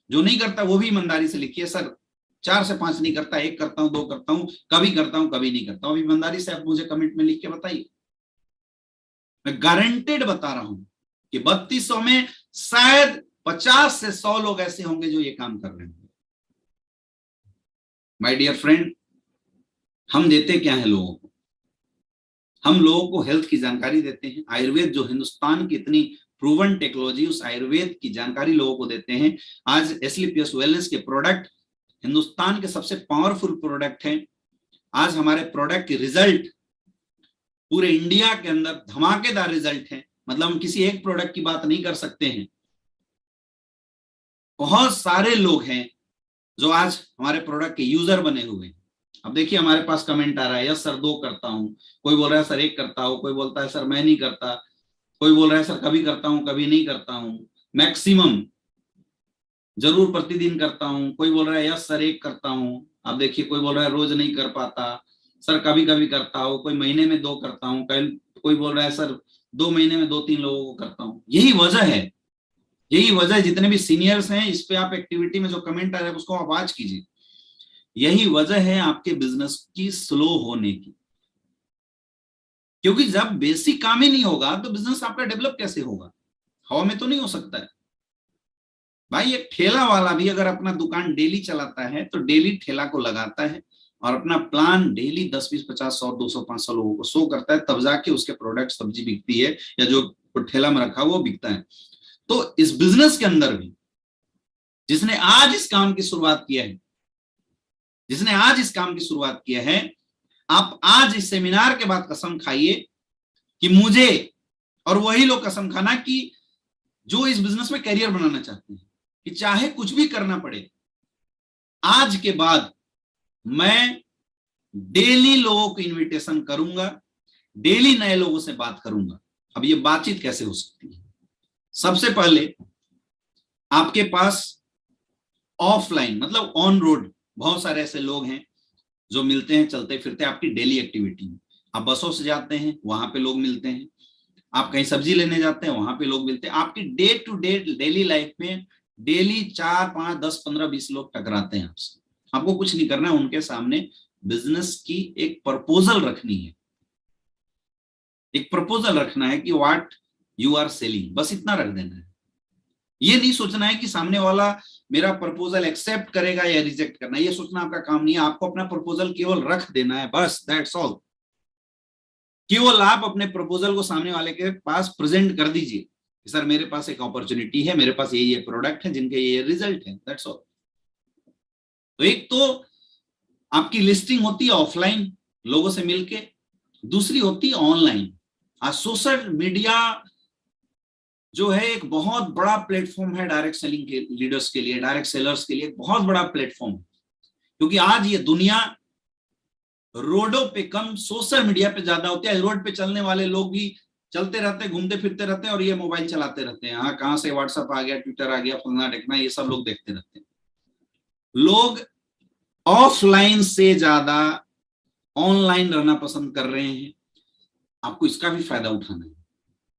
जो नहीं करता वो भी ईमानदारी से लिखिए सर 4 से 5 नहीं करता, 1 करता हूं, 2 करता हूं, कभी करता हूं, कभी नहीं करता हूं। ईमानदारी से आप मुझे कमेंट में लिख के बताइए। मैं गारंटेड बता रहा हूं कि 3200 में शायद 50 से 100 लोग ऐसे होंगे जो ये काम कर रहे होंगे। माय डियर फ्रेंड, हम देते क्या है लोगों को? हम लोगों को हेल्थ की जानकारी देते हैं। आयुर्वेद जो हिंदुस्तान की इतनी प्रूवन टेक्नोलॉजी, उस आयुर्वेद की जानकारी लोगों को देते हैं। आज एसलीपीएस वेलनेस के प्रोडक्ट हिंदुस्तान के सबसे पावरफुल प्रोडक्ट हैं। आज हमारे प्रोडक्ट के रिजल्ट पूरे इंडिया के अंदर धमाकेदार रिजल्ट है। मतलब हम किसी एक प्रोडक्ट की बात नहीं कर सकते हैं, बहुत सारे लोग हैं जो आज हमारे प्रोडक्ट के यूजर बने हुए हैं। अब देखिए हमारे पास कमेंट आ रहा है यस सर 2 करता हूं, कोई बोल रहा है सर 1 करता हूं, कोई बोलता है सर मैं नहीं करता। कोई बोल रहा है सर कभी करता हूं कभी नहीं करता हूं, मैक्सिमम जरूर प्रतिदिन करता हूं। कोई बोल रहा है यस सर एक करता हूं। आप देखिए कोई बोल रहा है रोज नहीं कर पाता सर, कभी कभी करता हूं, कोई महीने में 2 करता हूं, कोई बोल रहा है सर 2 महीने में 2-3 लोगों को करता हूं। यही वजह है, यही वजह है। जितने भी सीनियर्स हैं इस पे आप एक्टिविटी में जो कमेंट आ रहा है उसको आप वॉच कीजिए। यही वजह है आपके बिजनेस की स्लो होने की, क्योंकि जब बेसिक काम ही नहीं होगा तो बिजनेस आपका डेवलप कैसे होगा? हवा में तो नहीं हो सकता है भाई। एक ठेला वाला भी अगर अपना दुकान डेली चलाता है तो डेली ठेला को लगाता है और अपना प्लान डेली 10, 20, 50, 100, 200, 500 लोगों को शो करता है, तब जाके उसके प्रोडक्ट सब्जी बिकती है या जो ठेला में रखा वो बिकता है। तो इस बिजनेस के अंदर भी जिसने आज इस काम की शुरुआत किया है, जिसने आज इस काम की शुरुआत किया है, आप आज इस सेमिनार के बाद कसम खाइए कि मुझे, और वही लोग कसम खाना कि जो इस बिजनेस में करियर बनाना चाहते हैं, कि चाहे कुछ भी करना पड़े, आज के बाद मैं डेली लोगों को इनविटेशन करूंगा, डेली नए लोगों से बात करूंगा। अब ये बातचीत कैसे हो सकती है? सबसे पहले आपके पास ऑफलाइन मतलब ऑन रोड बहुत सारे ऐसे लोग हैं जो मिलते हैं चलते फिरते आपकी डेली एक्टिविटी में। आप बसों से जाते हैं वहां पे लोग मिलते हैं, आप कहीं सब्जी लेने जाते हैं वहां पे लोग मिलते हैं। आपकी day to day daily life में डेली 4, 5, 10, 15, 20 लोग टकराते हैं आपसे। आपको कुछ नहीं करना है, उनके सामने बिजनेस की एक प्रपोजल रखनी है, एक प्रपोजल रखना है कि व्हाट यू आर सेलिंग, बस इतना रख देना है। ये नहीं सोचना है कि सामने वाला मेरा प्रपोजल एक्सेप्ट करेगा या रिजेक्ट करना, ये सोचना आपका काम नहीं है। आपको अपना प्रपोजल केवल रख देना है, बस दैट्स ऑल। केवल आप अपने प्रपोजल को सामने वाले के पास प्रेजेंट कर दीजिए कि सर मेरे पास एक अपॉर्चुनिटी है, मेरे पास ये प्रोडक्ट है जिनके ये रिजल्ट है, दैट्स ऑल। तो एक तो आपकी लिस्टिंग होती है ऑफलाइन लोगों से मिलके, दूसरी होती है ऑनलाइन। आज सोशल मीडिया जो है एक बहुत बड़ा प्लेटफॉर्म है डायरेक्ट सेलिंग के लीडर्स के लिए, डायरेक्ट सेलर्स के लिए बहुत बड़ा प्लेटफॉर्म है। क्योंकि आज ये दुनिया रोडों पे कम सोशल मीडिया पे ज्यादा होती है। रोड पे चलने वाले लोग भी चलते रहते हैं, घूमते फिरते रहते हैं और ये मोबाइल चलाते रहते हैं। हाँ, कहां से व्हाट्सएप आ गया, ट्विटर आ गया, फलना ढेकना, ये सब लोग देखते रहते हैं। लोग ऑफलाइन से ज्यादा ऑनलाइन रहना पसंद कर रहे हैं। आपको इसका भी फायदा उठाना है।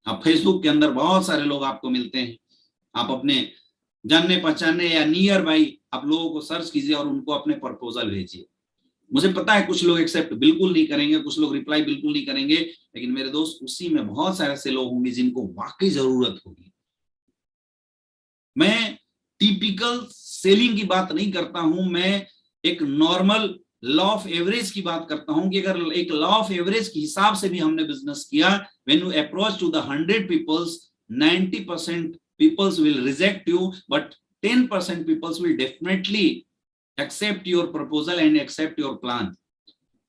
आप फेसबुक के अंदर बहुत सारे लोग आपको मिलते हैं, आप अपने जानने पहचानने या नियर बाई आप लोगों को सर्च कीजिए और उनको अपने प्रपोजल भेजिए। मुझे पता है कुछ लोग एक्सेप्ट बिल्कुल नहीं करेंगे, कुछ लोग रिप्लाई बिल्कुल नहीं करेंगे, लेकिन मेरे दोस्त उसी में बहुत सारे ऐसे लोग होंगे जिनको वाकई जरूरत होगी। मैं टिपिकल सेलिंग की बात नहीं करता हूं, मैं एक नॉर्मल लॉ ऑफ एवरेज की बात करता हूं कि अगर एक लॉ ऑफ एवरेज के हिसाब से भी हमने बिजनेस किया, when you approach to the 100 peoples, 90% peoples will reject you, but 10% peoples will definitely accept your proposal and accept your plan.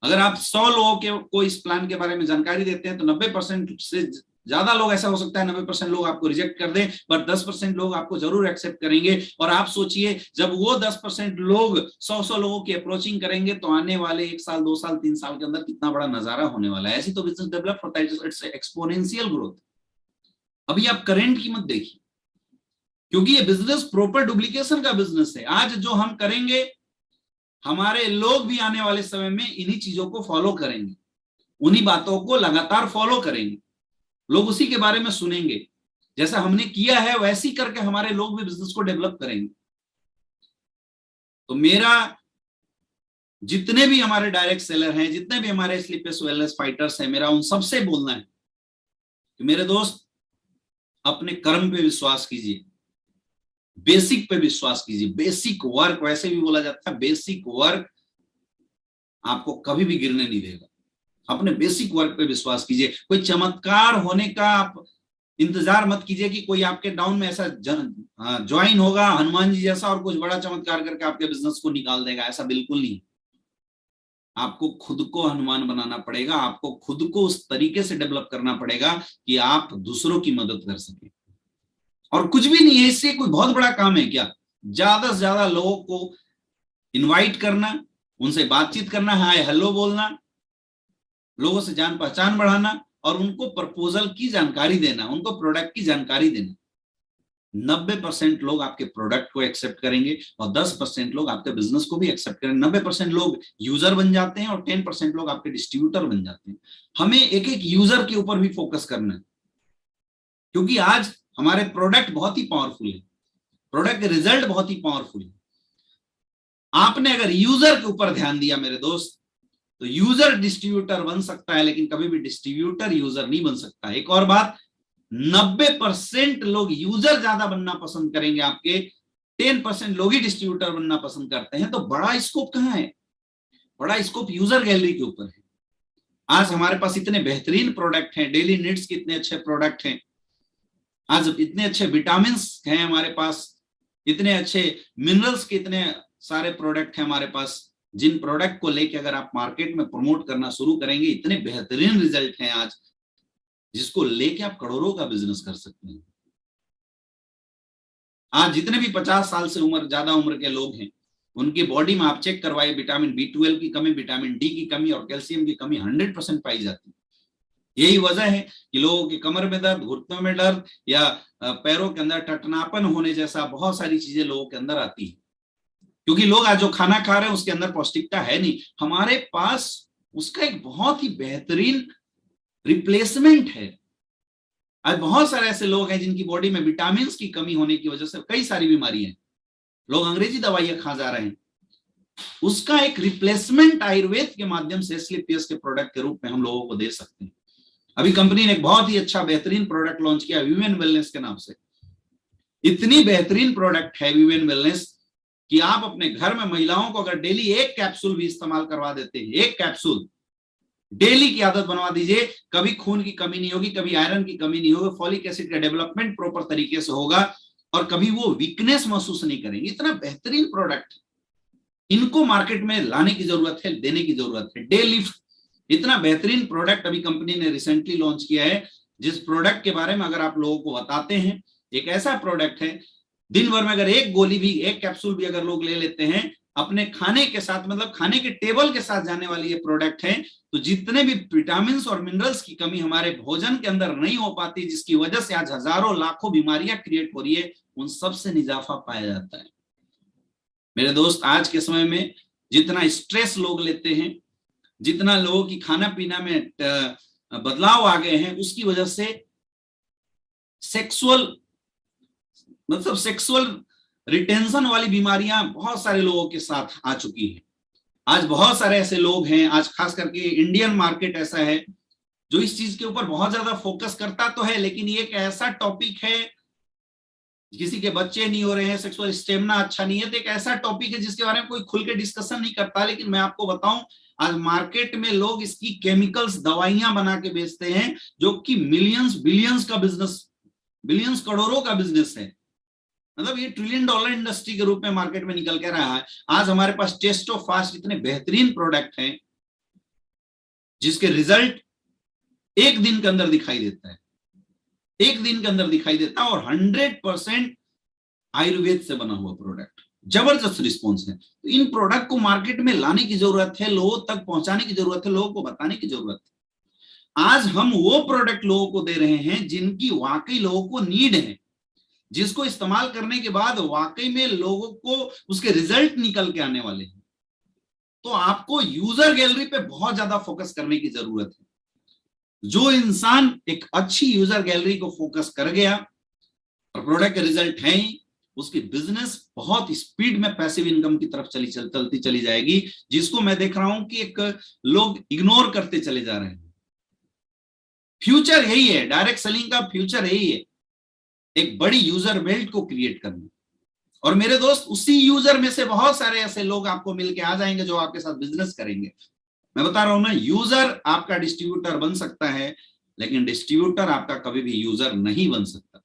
अगर आप 100 लोगों को इस प्लान के बारे में जानकारी देते हैं तो 90% से ज्यादा लोग, ऐसा हो सकता है 90% लोग आपको रिजेक्ट कर दें, पर 10% लोग आपको जरूर एक्सेप्ट करेंगे। और आप सोचिए जब वो 10% लोग 100 लोगों की अप्रोचिंग करेंगे तो आने वाले 1 साल, 2 साल, 3 साल के अंदर कितना बड़ा नजारा होने वाला है। ऐसी तो बिजनेस डेवलप होता है, इट्स एक्सपोनेंशियल ग्रोथ। अभी आप करंट कीमत देखिए, क्योंकि ये बिजनेस प्रॉपर डुप्लीकेशन का बिजनेस है। आज जो हम करेंगे हमारे लोग भी आने वाले समय में इन्हीं चीजों को फॉलो करेंगे, उन्हीं बातों को लगातार फॉलो करेंगे, लोग उसी के बारे में सुनेंगे। जैसा हमने किया है वैसे ही करके हमारे लोग भी बिजनेस को डेवलप करेंगे। तो मेरा जितने भी हमारे डायरेक्ट सेलर हैं, जितने भी हमारे स्लीपलेस वेलनेस फाइटर्स हैं, मेरा उन सबसे बोलना है कि मेरे दोस्त अपने कर्म पे विश्वास कीजिए, बेसिक पे विश्वास कीजिए। बेसिक वर्क, वैसे भी बोला जाता है बेसिक वर्क आपको कभी भी गिरने नहीं देगा। अपने बेसिक वर्क पे विश्वास कीजिए। कोई चमत्कार होने का आप इंतजार मत कीजिए कि कोई आपके डाउन में ऐसा ज्वाइन होगा हनुमान जी जैसा और कुछ बड़ा चमत्कार करके आपके बिजनेस को निकाल देगा, ऐसा बिल्कुल नहीं। आपको खुद को हनुमान बनाना पड़ेगा, आपको खुद को उस तरीके से डेवलप करना पड़ेगा कि आप दूसरों की मदद कर सके। और कुछ भी नहीं है, इससे कोई बहुत बड़ा काम है क्या? ज्यादा से ज्यादा लोगों को इनवाइट करना, उनसे बातचीत करना, हाय हेलो बोलना, लोगों से जान पहचान बढ़ाना, और उनको प्रपोजल की जानकारी देना, उनको प्रोडक्ट की जानकारी देना। 90% लोग आपके प्रोडक्ट को एक्सेप्ट करेंगे और 10% लोग आपके बिजनेस को भी एक्सेप्ट करेंगे। 90% लोग यूजर बन जाते हैं और 10% लोग आपके डिस्ट्रीब्यूटर बन जाते हैं। हमें एक एक यूजर के ऊपर भी फोकस करना है, क्योंकि आज हमारे प्रोडक्ट बहुत ही पावरफुल है, प्रोडक्ट रिजल्ट बहुत ही पावरफुल है। आपने अगर यूजर के ऊपर ध्यान दिया मेरे दोस्त, तो यूजर डिस्ट्रीब्यूटर बन सकता है, लेकिन कभी भी डिस्ट्रीब्यूटर यूजर नहीं बन सकता। एक और बात, 90% लोग यूजर ज्यादा बनना पसंद करेंगे आपके, 10% लोग ही डिस्ट्रीब्यूटर बनना पसंद करते हैं। तो बड़ा स्कोप कहां है? बड़ा स्कोप यूजर गैलरी के ऊपर है। आज हमारे पास इतने बेहतरीन प्रोडक्ट हैं, डेली नीड्स के इतने अच्छे प्रोडक्ट हैं, आज इतने अच्छे विटामिन हैं हमारे पास, इतने अच्छे मिनरल्स के इतने सारे प्रोडक्ट हैं हमारे पास, जिन प्रोडक्ट को लेके अगर आप मार्केट में प्रमोट करना शुरू करेंगे, इतने बेहतरीन रिजल्ट हैं आज, जिसको लेके आप करोड़ों का बिजनेस कर सकते हैं। आज जितने भी 50 साल से ज्यादा उम्र के लोग हैं, उनकी बॉडी में आप चेक करवाइए, विटामिन B12 की कमी, विटामिन डी की कमी और कैल्शियम की कमी 100% पाई जाती है। यही वजह है कि लोगों की कमर में दर्द, घुटनों में दर्द या पैरों के अंदर टटनापन होने जैसा बहुत सारी चीजें लोगों के अंदर आती है, क्योंकि लोग आज जो खाना खा रहे हैं उसके अंदर पौष्टिकता है नहीं। हमारे पास उसका एक बहुत ही बेहतरीन रिप्लेसमेंट है। आज बहुत सारे ऐसे लोग हैं जिनकी बॉडी में विटामिन की कमी होने की वजह से कई सारी बीमारियां हैं, लोग अंग्रेजी दवाइयां खा जा रहे हैं। उसका एक रिप्लेसमेंट आयुर्वेद के माध्यम से SLPS के प्रोडक्ट के रूप में हम लोगों को दे सकते हैं। अभी कंपनी ने एक बहुत ही अच्छा बेहतरीन प्रोडक्ट लॉन्च किया विवेन वेलनेस के नाम से। इतनी बेहतरीन प्रोडक्ट है विवेन वेलनेस कि आप अपने घर में महिलाओं को अगर डेली एक कैप्सूल भी इस्तेमाल करवा देते हैं, एक कैप्सूल डेली की आदत बनवा दीजिए, कभी खून की कमी नहीं होगी, कभी आयरन की कमी नहीं होगी, फॉलिक एसिड का डेवलपमेंट प्रॉपर तरीके से होगा और कभी वो वीकनेस महसूस नहीं करेंगे। इतना बेहतरीन प्रोडक्ट, इनको मार्केट में लाने की जरूरत है, देने की जरूरत है। डे लिफ्ट इतना बेहतरीन प्रोडक्ट अभी कंपनी ने रिसेंटली लॉन्च किया है, जिस प्रोडक्ट के बारे में अगर आप लोगों को बताते हैं, एक ऐसा प्रोडक्ट है दिन भर में अगर एक गोली भी, एक कैप्सूल भी अगर लोग ले लेते हैं अपने खाने के साथ, मतलब खाने के टेबल के साथ जाने वाली ये प्रोडक्ट है, तो जितने भी विटामिन और मिनरल्स की कमी हमारे भोजन के अंदर नहीं हो पाती, जिसकी वजह से आज हजारों लाखों बीमारियां क्रिएट हो रही है, उन सबसे निजाफा पाया जाता है। मेरे दोस्त, आज के समय में जितना स्ट्रेस लोग लेते हैं, जितना लोगों की खाना पीना में बदलाव आ गए हैं, उसकी वजह से सेक्सुअल रिटेंशन वाली बीमारियां बहुत सारे लोगों के साथ आ चुकी है। आज बहुत सारे ऐसे लोग हैं, आज खास करके इंडियन मार्केट ऐसा है जो इस चीज के ऊपर बहुत ज्यादा फोकस करता तो है, लेकिन ये एक ऐसा टॉपिक है, किसी के बच्चे नहीं हो रहे हैं, सेक्सुअल स्टेमिना अच्छा नहीं है, तो एक ऐसा टॉपिक है जिसके बारे में कोई खुल के डिस्कशन नहीं करता। लेकिन मैं आपको बताऊं, आज मार्केट में लोग इसकी केमिकल्स, दवाइयां बना के बेचते हैं, जो कि मिलियंस बिलियंस का बिजनेस, बिलियंस करोड़ों का बिजनेस है। मतलब ये $1 ट्रिलियन इंडस्ट्री के रूप में मार्केट में निकल के रहा है। आज हमारे पास टेस्टो फास्ट इतने बेहतरीन प्रोडक्ट हैं जिसके रिजल्ट एक दिन के अंदर दिखाई देता है, एक दिन के अंदर दिखाई देता है, और 100% आयुर्वेद से बना हुआ प्रोडक्ट, जबरदस्त रिस्पॉन्स है। तो इन प्रोडक्ट को मार्केट में लाने की जरूरत है, लोगों तक पहुंचाने की जरूरत है, लोगों को बताने की जरूरत है। आज हम वो प्रोडक्ट लोगों को दे रहे हैं जिनकी वाकई लोगों को नीड है, जिसको इस्तेमाल करने के बाद वाकई में लोगों को उसके रिजल्ट निकल के आने वाले हैं। तो आपको यूजर गैलरी पे बहुत ज्यादा फोकस करने की जरूरत है। जो इंसान एक अच्छी यूजर गैलरी को फोकस कर गया और प्रोडक्ट के रिजल्ट है ही, उसकी बिजनेस बहुत स्पीड में पैसिव इनकम की तरफ चलती चली जाएगी, जिसको मैं देख रहा हूं कि एक लोग इग्नोर करते चले जा रहे हैं। फ्यूचर यही है, डायरेक्ट सेलिंग का फ्यूचर यही है, एक बड़ी यूजर बेल्ट को क्रिएट करना। और मेरे दोस्त, उसी यूजर में से बहुत सारे ऐसे लोग आपको मिलके आ जाएंगे जो आपके साथ बिजनेस करेंगे। मैं बता रहा हूं ना, यूजर आपका डिस्ट्रीब्यूटर बन सकता है, लेकिन डिस्ट्रीब्यूटर आपका कभी भी यूजर नहीं बन सकता।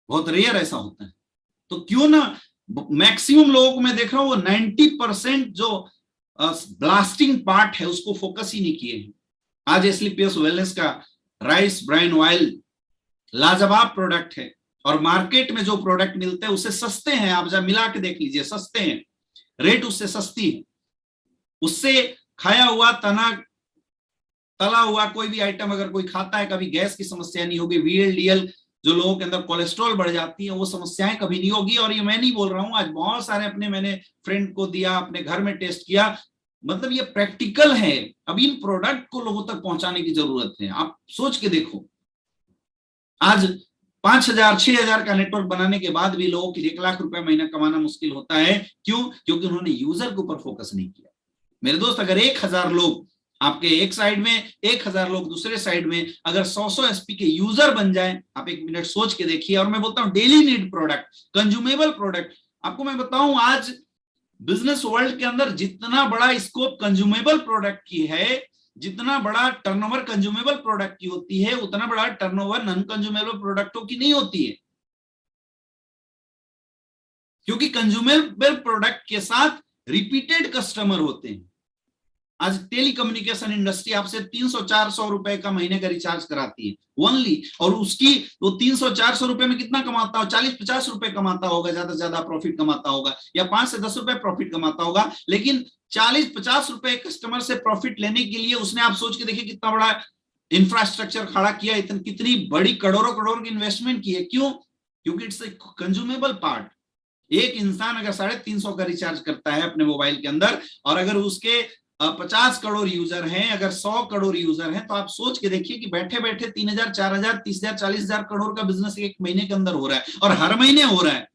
बहुत रेयर ऐसा होता है। तो क्यों ना मैक्सिमम लोगों को मैं देख रहा हूं, वो 90% जो ब्लास्टिंग पार्ट है उसको फोकस ही नहीं किए हैं। आज SLPS वेलनेस का राइस ब्राइन ऑयल लाजवाब प्रोडक्ट है, और मार्केट में जो प्रोडक्ट मिलते हैं उससे सस्ते हैं। आप जब मिला के देख लीजिए, सस्ते हैं, रेट उससे सस्ती है। उससे खाया हुआ तना तला हुआ कोई भी आइटम अगर कोई खाता है, कभी गैस की समस्या नहीं होगी, VLDL जो लोगों के अंदर कोलेस्ट्रॉल बढ़ जाती है वो समस्याएं कभी नहीं होगी। और ये मैं नहीं बोल रहा हूं, आज बहुत सारे अपने मैंने फ्रेंड को दिया, अपने घर में टेस्ट किया, मतलब ये प्रैक्टिकल है। अब इन प्रोडक्ट को लोगों तक पहुंचाने की जरूरत है। आप सोच के देखो, आज 5,000 6,000 का नेटवर्क बनाने के बाद भी लोगों की 1 लाख रुपए महीना कमाना मुश्किल होता है। क्यों? क्योंकि उन्होंने यूजर के ऊपर फोकस नहीं किया। मेरे दोस्त, अगर 1,000 लोग आपके एक साइड में, 1,000 लोग दूसरे साइड में, अगर 100 एसपी के यूजर बन जाए, आप 1 मिनट सोच के देखिए। और मैं बोलता हूं daily need product, consumable product. आपको मैं बताऊं, आज बिजनेस वर्ल्ड के अंदर जितना बड़ा स्कोप कंज्यूमेबल प्रोडक्ट की है, जितना बड़ा टर्नओवर कंज्यूमेबल प्रोडक्ट की होती है, उतना बड़ा टर्नओवर नॉन कंज्यूमेबल प्रोडक्टों की नहीं होती है। क्योंकि कंज्यूमेबल प्रोडक्ट के साथ रिपीटेड कस्टमर होते हैं। आज टेलीकम्युनिकेशन इंडस्ट्री आपसे 300-400 रुपए का महीने का रिचार्ज कराती है ओनली, और उसकी वो 300-400 रुपए में कितना कमाता हो? 40-50 रुपए कमाता होगा, ज्यादा से ज्यादा प्रॉफिट कमाता होगा, या 5 से 10 रुपए प्रॉफिट कमाता होगा। लेकिन 40-50 रुपए कस्टमर से प्रॉफिट लेने के लिए उसने, आप सोच के देखिए कितना बड़ा इंफ्रास्ट्रक्चर खड़ा किया, इतनी कितनी बड़ी करोड़ों करोड़ की इन्वेस्टमेंट की है। क्यों? क्योंकि इट्स ए कंज्यूमेबल पार्ट। एक इंसान अगर 350 का रिचार्ज करता है अपने मोबाइल के अंदर, और अगर उसके 50 करोड़ यूजर हैं, अगर 100 करोड़ यूजर हैं, तो आप सोच के देखिए कि बैठे बैठे 3,000 4,000 30,000 40,000 करोड़ का बिजनेस एक महीने के अंदर हो रहा है, और हर महीने हो रहा है।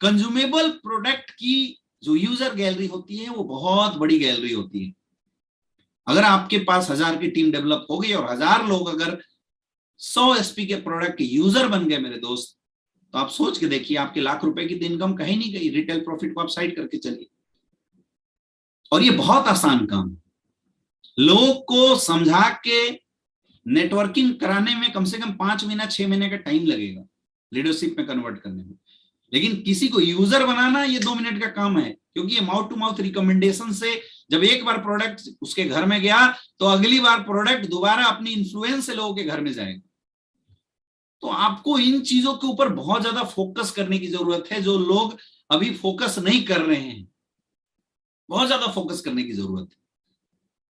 कंज्यूमेबल प्रोडक्ट की जो यूजर गैलरी होती है वो बहुत बड़ी गैलरी होती है। अगर आपके पास 1,000 की टीम डेवलप हो गई और 1,000 लोग अगर 100 एसपी के प्रोडक्ट के यूजर बन गए मेरे दोस्त, तो आप सोच के देखिए आपके लाख रुपए की इनकम कहीं नहीं गई। रिटेल प्रॉफिट को आप साइड करके चलिए। और ये बहुत आसान काम है। लोगों को समझा के नेटवर्किंग कराने में कम से कम 5 महीना 6 महीने का टाइम लगेगा, लीडरशिप में कन्वर्ट करने में। लेकिन किसी को यूजर बनाना ये 2 मिनट का काम है। क्योंकि ये माउथ टू माउथ रिकमेंडेशन से जब एक बार प्रोडक्ट उसके घर में गया, तो अगली बार प्रोडक्ट दोबारा अपनी इन्फ्लुएंस से लोगों के घर में जाएगा। तो आपको इन चीजों के ऊपर बहुत ज्यादा फोकस करने की जरूरत है, जो लोग अभी फोकस नहीं कर रहे हैं। बहुत ज्यादा फोकस करने की जरूरत है,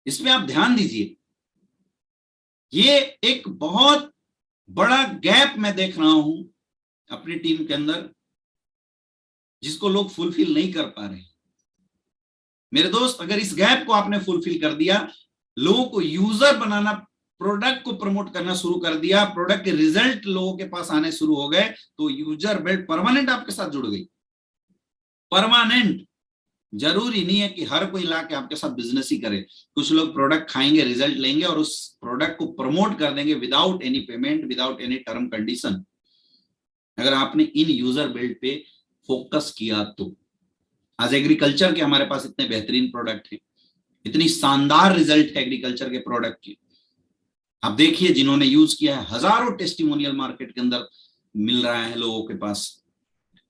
इसमें आप ध्यान दीजिए। ये एक बहुत बड़ा गैप मैं देख रहा हूं अपनी टीम के अंदर, जिसको लोग फुलफिल नहीं कर पा रहे। मेरे दोस्त, अगर इस गैप को आपने फुलफिल कर दिया, लोगों को यूजर बनाना, प्रोडक्ट को प्रमोट करना शुरू कर दिया, प्रोडक्ट के रिजल्ट लोगों के पास आने शुरू हो गए, तो यूजर बेल्ट परमानेंट आपके साथ जुड़ गई। परमानेंट। जरूरी नहीं है कि हर कोई ला के आपके साथ बिजनेस ही करे। कुछ लोग प्रोडक्ट खाएंगे, रिजल्ट लेंगे और उस प्रोडक्ट को प्रमोट कर देंगे without any payment, without any term condition. अगर आपने इन यूजर बिल्ड पे फोकस किया तो। आज एग्रीकल्चर के हमारे पास इतने बेहतरीन प्रोडक्ट है, इतनी शानदार रिजल्ट है एग्रीकल्चर के प्रोडक्ट के। आप देखिए, जिन्होंने यूज किया है, हजारों टेस्टिमोनियल मार्केट के अंदर मिल रहा है लोगों के पास।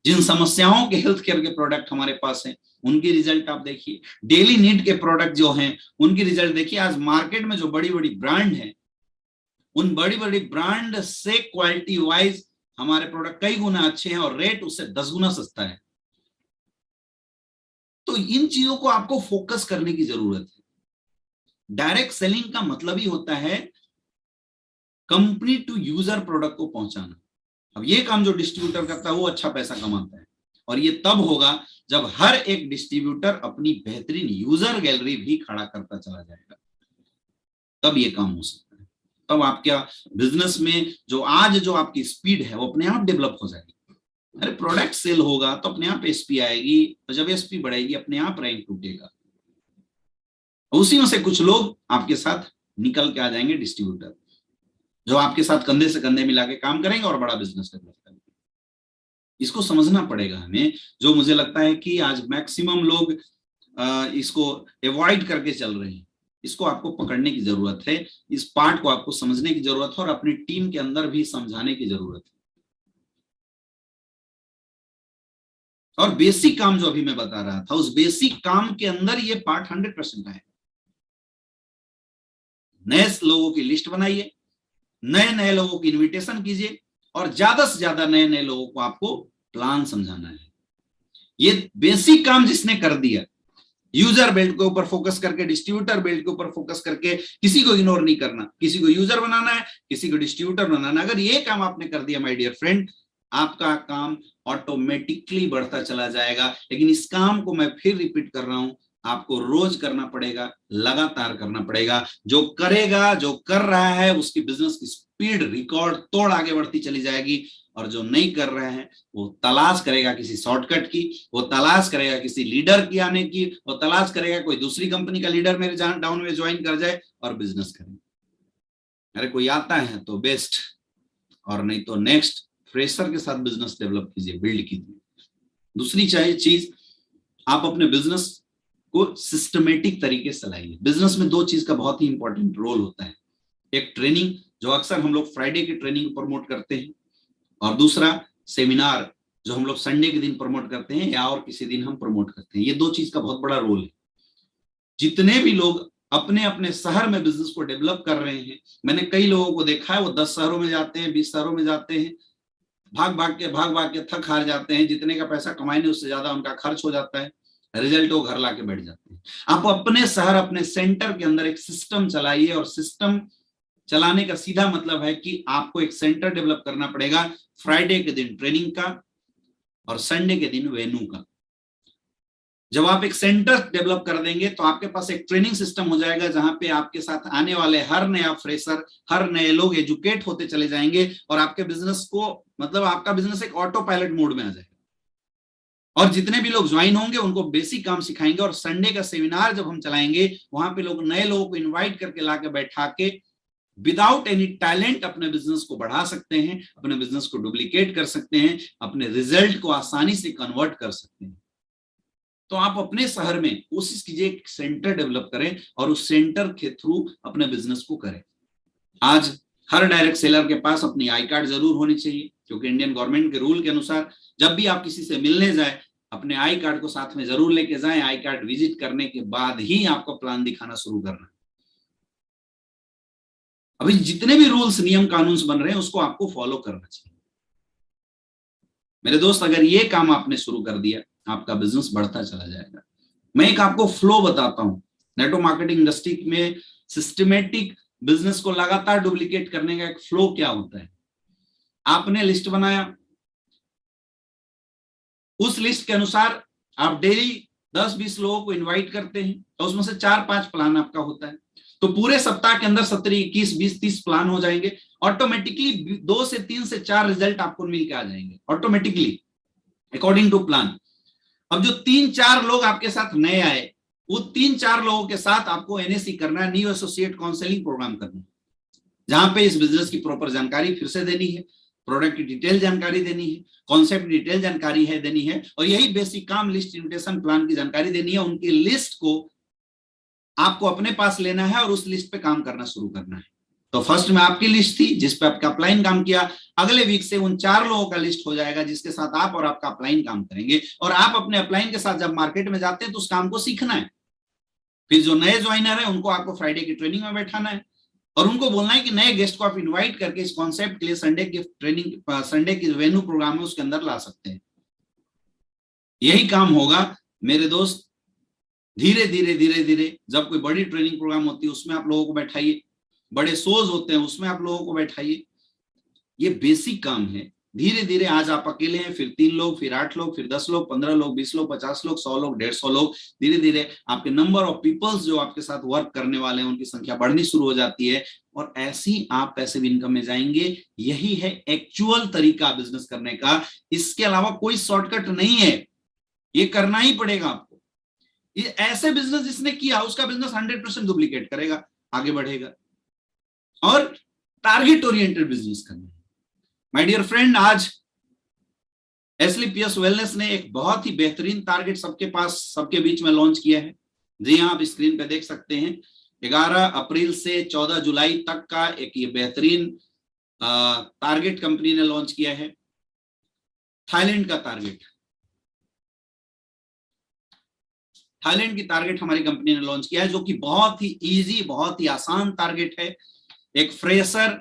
जिन समस्याओं के हेल्थ केयर के प्रोडक्ट हमारे पास हैं, उनकी रिजल्ट आप देखिए। डेली नीड के प्रोडक्ट जो हैं, उनकी रिजल्ट देखिए। आज मार्केट में जो बड़ी बड़ी ब्रांड है, उन बड़ी बड़ी ब्रांड से क्वालिटी वाइज हमारे प्रोडक्ट कई गुना अच्छे हैं और रेट उससे 10 गुना सस्ता है। तो इन चीजों को आपको फोकस करने की जरूरत है। डायरेक्ट सेलिंग का मतलब ही होता है कंपनी टू यूजर प्रोडक्ट को पहुंचाना। अब ये काम जो डिस्ट्रीब्यूटर करता है वो अच्छा पैसा कमाता है, और ये तब होगा जब हर एक डिस्ट्रीब्यूटर अपनी बेहतरीन यूजर गैलरी भी खड़ा करता चला जाएगा, तब ये काम हो सकता है। तब आपका बिजनेस में जो आज जो आपकी स्पीड है वो अपने आप डेवलप हो जाएगी। अरे प्रोडक्ट सेल होगा तो अपने आप एसपी आएगी, तो जब एसपी बढ़ेगी अपने आप रैंक टूटेगा। उसी में से कुछ लोग आपके साथ निकल के आ जाएंगे, डिस्ट्रीब्यूटर, जो आपके साथ कंधे से कंधे मिला के काम करेंगे और बड़ा बिजनेस डेवलप करेंगे। इसको समझना पड़ेगा हमें। जो मुझे लगता है कि आज मैक्सिमम लोग इसको अवॉइड करके चल रहे हैं, इसको आपको पकड़ने की जरूरत है। इस पार्ट को आपको समझने की जरूरत है और अपनी टीम के अंदर भी समझाने की जरूरत है। और बेसिक काम जो अभी मैं बता रहा था, उस बेसिक काम के अंदर ये पार्ट 100% है। नए लोगों की लिस्ट बनाइए, नए नए लोगों की इनविटेशन कीजिए, और ज्यादा से ज्यादा नए नए लोगों को आपको प्लान समझाना है। ये बेसिक काम जिसने कर दिया, यूजर बिल्ड के ऊपर फोकस करके, डिस्ट्रीब्यूटर बिल्ड के ऊपर फोकस करके, किसी को इग्नोर नहीं करना, किसी को यूजर बनाना है, किसी को डिस्ट्रीब्यूटर बनाना। अगर ये काम आपने कर दिया माय डियर फ्रेंड, आपका काम ऑटोमेटिकली बढ़ता चला जाएगा। लेकिन इस काम को मैं फिर रिपीट कर रहा हूं, आपको रोज करना पड़ेगा, लगातार करना पड़ेगा। जो करेगा, जो कर रहा है, उसकी बिजनेस की स्पीड रिकॉर्ड तोड़ आगे बढ़ती चली जाएगी। और जो नहीं कर रहे हैं वो तलाश करेगा किसी शॉर्टकट की, वो तलाश करेगा किसी लीडर की आने की, वो तलाश करेगा कोई दूसरी कंपनी का लीडर मेरे डाउन में ज्वाइन कर जाए और बिजनेस करें। अरे कोई आता है तो बेस्ट, और नहीं तो नेक्स्ट फ्रेशर के साथ बिजनेस डेवलप कीजिए, बिल्ड कीजिए। दूसरी चीज, आप अपने बिजनेस को सिस्टमेटिक तरीके से चलाइए। बिजनेस में दो चीज का बहुत ही इंपॉर्टेंट रोल होता है, एक ट्रेनिंग, जो अक्सर हम लोग फ्राइडे की ट्रेनिंग प्रमोट करते हैं, और दूसरा सेमिनार, जो हम लोग संडे के दिन प्रमोट करते हैं या और किसी दिन हम प्रमोट करते हैं। ये दो चीज का बहुत बड़ा रोल है। जितने भी लोग अपने अपने शहर में बिजनेस को डेवलप कर रहे हैं, मैंने कई लोगों को देखा है, वो 10 शहरों में जाते हैं, 20 शहरों में जाते हैं, भाग भाग के थक हार जाते हैं, जितने का पैसा कमाएंगे उससे ज्यादा उनका खर्च हो जाता है, रिजल्ट वो घर लाके बैठ जाते हैं। आप अपने शहर, अपने सेंटर के अंदर एक सिस्टम चलाइए, और सिस्टम चलाने का सीधा मतलब है कि आपको एक सेंटर डेवलप करना पड़ेगा, फ्राइडे के दिन ट्रेनिंग का और संडे के दिन वेन्यू का। जब आप एक सेंटर डेवलप कर देंगे तो आपके पास एक ट्रेनिंग सिस्टम हो जाएगा, जहां पे आपके साथ आने वाले हर नया फ्रेशर, हर नए लोग एजुकेट होते चले जाएंगे, और आपके बिजनेस को, मतलब आपका बिजनेस एक ऑटो पायलट मोड में आ जाएगा। और जितने भी लोग ज्वाइन होंगे उनको बेसिक काम सिखाएंगे, और संडे का सेमिनार जब हम चलाएंगे, वहां पे लोग नए लोगों को इन्वाइट करके लाके बैठा के विदाउट एनी टैलेंट अपने बिजनेस को बढ़ा सकते हैं, अपने बिजनेस को डुप्लीकेट कर सकते हैं, अपने रिजल्ट को आसानी से कन्वर्ट कर सकते हैं। तो आप अपने शहर में कोशिश कीजिए एक सेंटर डेवलप करें, और उस सेंटर के थ्रू अपने बिजनेस को करें। आज हर डायरेक्ट सेलर के पास अपनी आई कार्ड जरूर होनी चाहिए, क्योंकि इंडियन गवर्नमेंट के रूल के अनुसार जब भी आप किसी से मिलने जाए, अपने आई कार्ड को साथ में जरूर लेके जाएं। आई कार्ड विजिट करने के बाद ही आपको प्लान दिखाना शुरू करना है। अभी जितने भी रूल्स, नियम, कानून बन रहे हैं, उसको आपको फॉलो करना चाहिए। मेरे दोस्त, अगर ये काम आपने शुरू कर दिया, आपका बिजनेस बढ़ता चला जाएगा। मैं एक आपको फ्लो बताता हूं, नेटवर्क मार्केटिंग इंडस्ट्री में सिस्टमेटिक बिजनेस को लगातार डुप्लीकेट करने का एक फ्लो क्या होता है। आपने लिस्ट बनाया, उस लिस्ट के अनुसार आप डेली 10-20 लोगों को इनवाइट करते हैं, और उसमें से 4-5 प्लान आपका होता है। तो पूरे सप्ताह के अंदर 17, 21, 20, 30 प्लान हो जाएंगे। ऑटोमेटिकली 2 से 3 से 4 रिजल्ट आपको मिलकर आ जाएंगे ऑटोमेटिकली, अकॉर्डिंग टू प्लान। अब जो 3-4 लोग आपके साथ नए आए, वो 3-4 लोगों के साथ आपको एनएससी करना है, न्यू एसोसिएट काउंसलिंग प्रोग्राम करना है, जहां पे इस बिजनेस की प्रॉपर जानकारी फिर से देनी है, प्रोडक्ट की डिटेल जानकारी देनी है, कॉन्सेप्ट डिटेल जानकारी है देनी है, और यही बेसिक काम, लिस्ट, इन्विटेशन, प्लान की जानकारी देनी है। उनकी लिस्ट को आपको अपने पास लेना है और उस लिस्ट पे काम करना शुरू करना है। तो फर्स्ट में आपकी लिस्ट थी जिस पे आपका अपलाइन काम किया, अगले वीक से उन 4 लोगों का लिस्ट हो जाएगा जिसके साथ आप और आपका अपलाइन काम करेंगे। और आप अपने अपलाइन के साथ जब मार्केट में जाते हैं तो उस काम को सीखना है। फिर जो नए ज्वाइनर है उनको आपको फ्राइडे की ट्रेनिंग में बैठाना है, और उनको बोलना है कि नए गेस्ट को आप इनवाइट करके इस कॉन्सेप्ट के लिए संडे की ट्रेनिंग, संडे की वेन्यू प्रोग्राम है उसके अंदर ला सकते हैं। यही काम होगा मेरे दोस्त। धीरे धीरे धीरे धीरे जब कोई बड़ी ट्रेनिंग प्रोग्राम होती है उसमें आप लोगों को बैठाइए, बड़े शोज होते हैं उसमें आप लोगों को बैठाइए। ये बेसिक काम है। धीरे धीरे, आज आप अकेले हैं, फिर 3 लोग, फिर 8 लोग, फिर 10 लोग, 15 लोग, 20 लोग, 50 लोग, 100 लोग, 150 लोग। धीरे धीरे आपके नंबर ऑफ पीपल्स जो आपके साथ वर्क करने वाले हैं उनकी संख्या बढ़नी शुरू हो जाती है, और ऐसी आप पैसिव इनकम में जाएंगे। यही है एक्चुअल तरीका बिजनेस करने का। इसके अलावा कोई शॉर्टकट नहीं है, ये करना ही पड़ेगा आपको। ये ऐसे बिजनेस जिसने किया उसका बिजनेस 100% डुप्लीकेट करेगा, आगे बढ़ेगा। और टारगेट ओरिएंटेड बिजनेस करना है। माय डियर फ्रेंड, आज एसलीपीएस वेलनेस ने एक बहुत ही बेहतरीन टारगेट सबके पास, सबके बीच में लॉन्च किया है। जी हाँ, आप स्क्रीन पे देख सकते हैं, 11 अप्रैल से 14 जुलाई तक का एक ये बेहतरीन टारगेट कंपनी ने लॉन्च किया है। थाईलैंड का टारगेट, थाईलैंड की टारगेट हमारी कंपनी ने लॉन्च किया है, जो कि बहुत ही इजी, बहुत ही आसान टारगेट है। एक फ्रेशर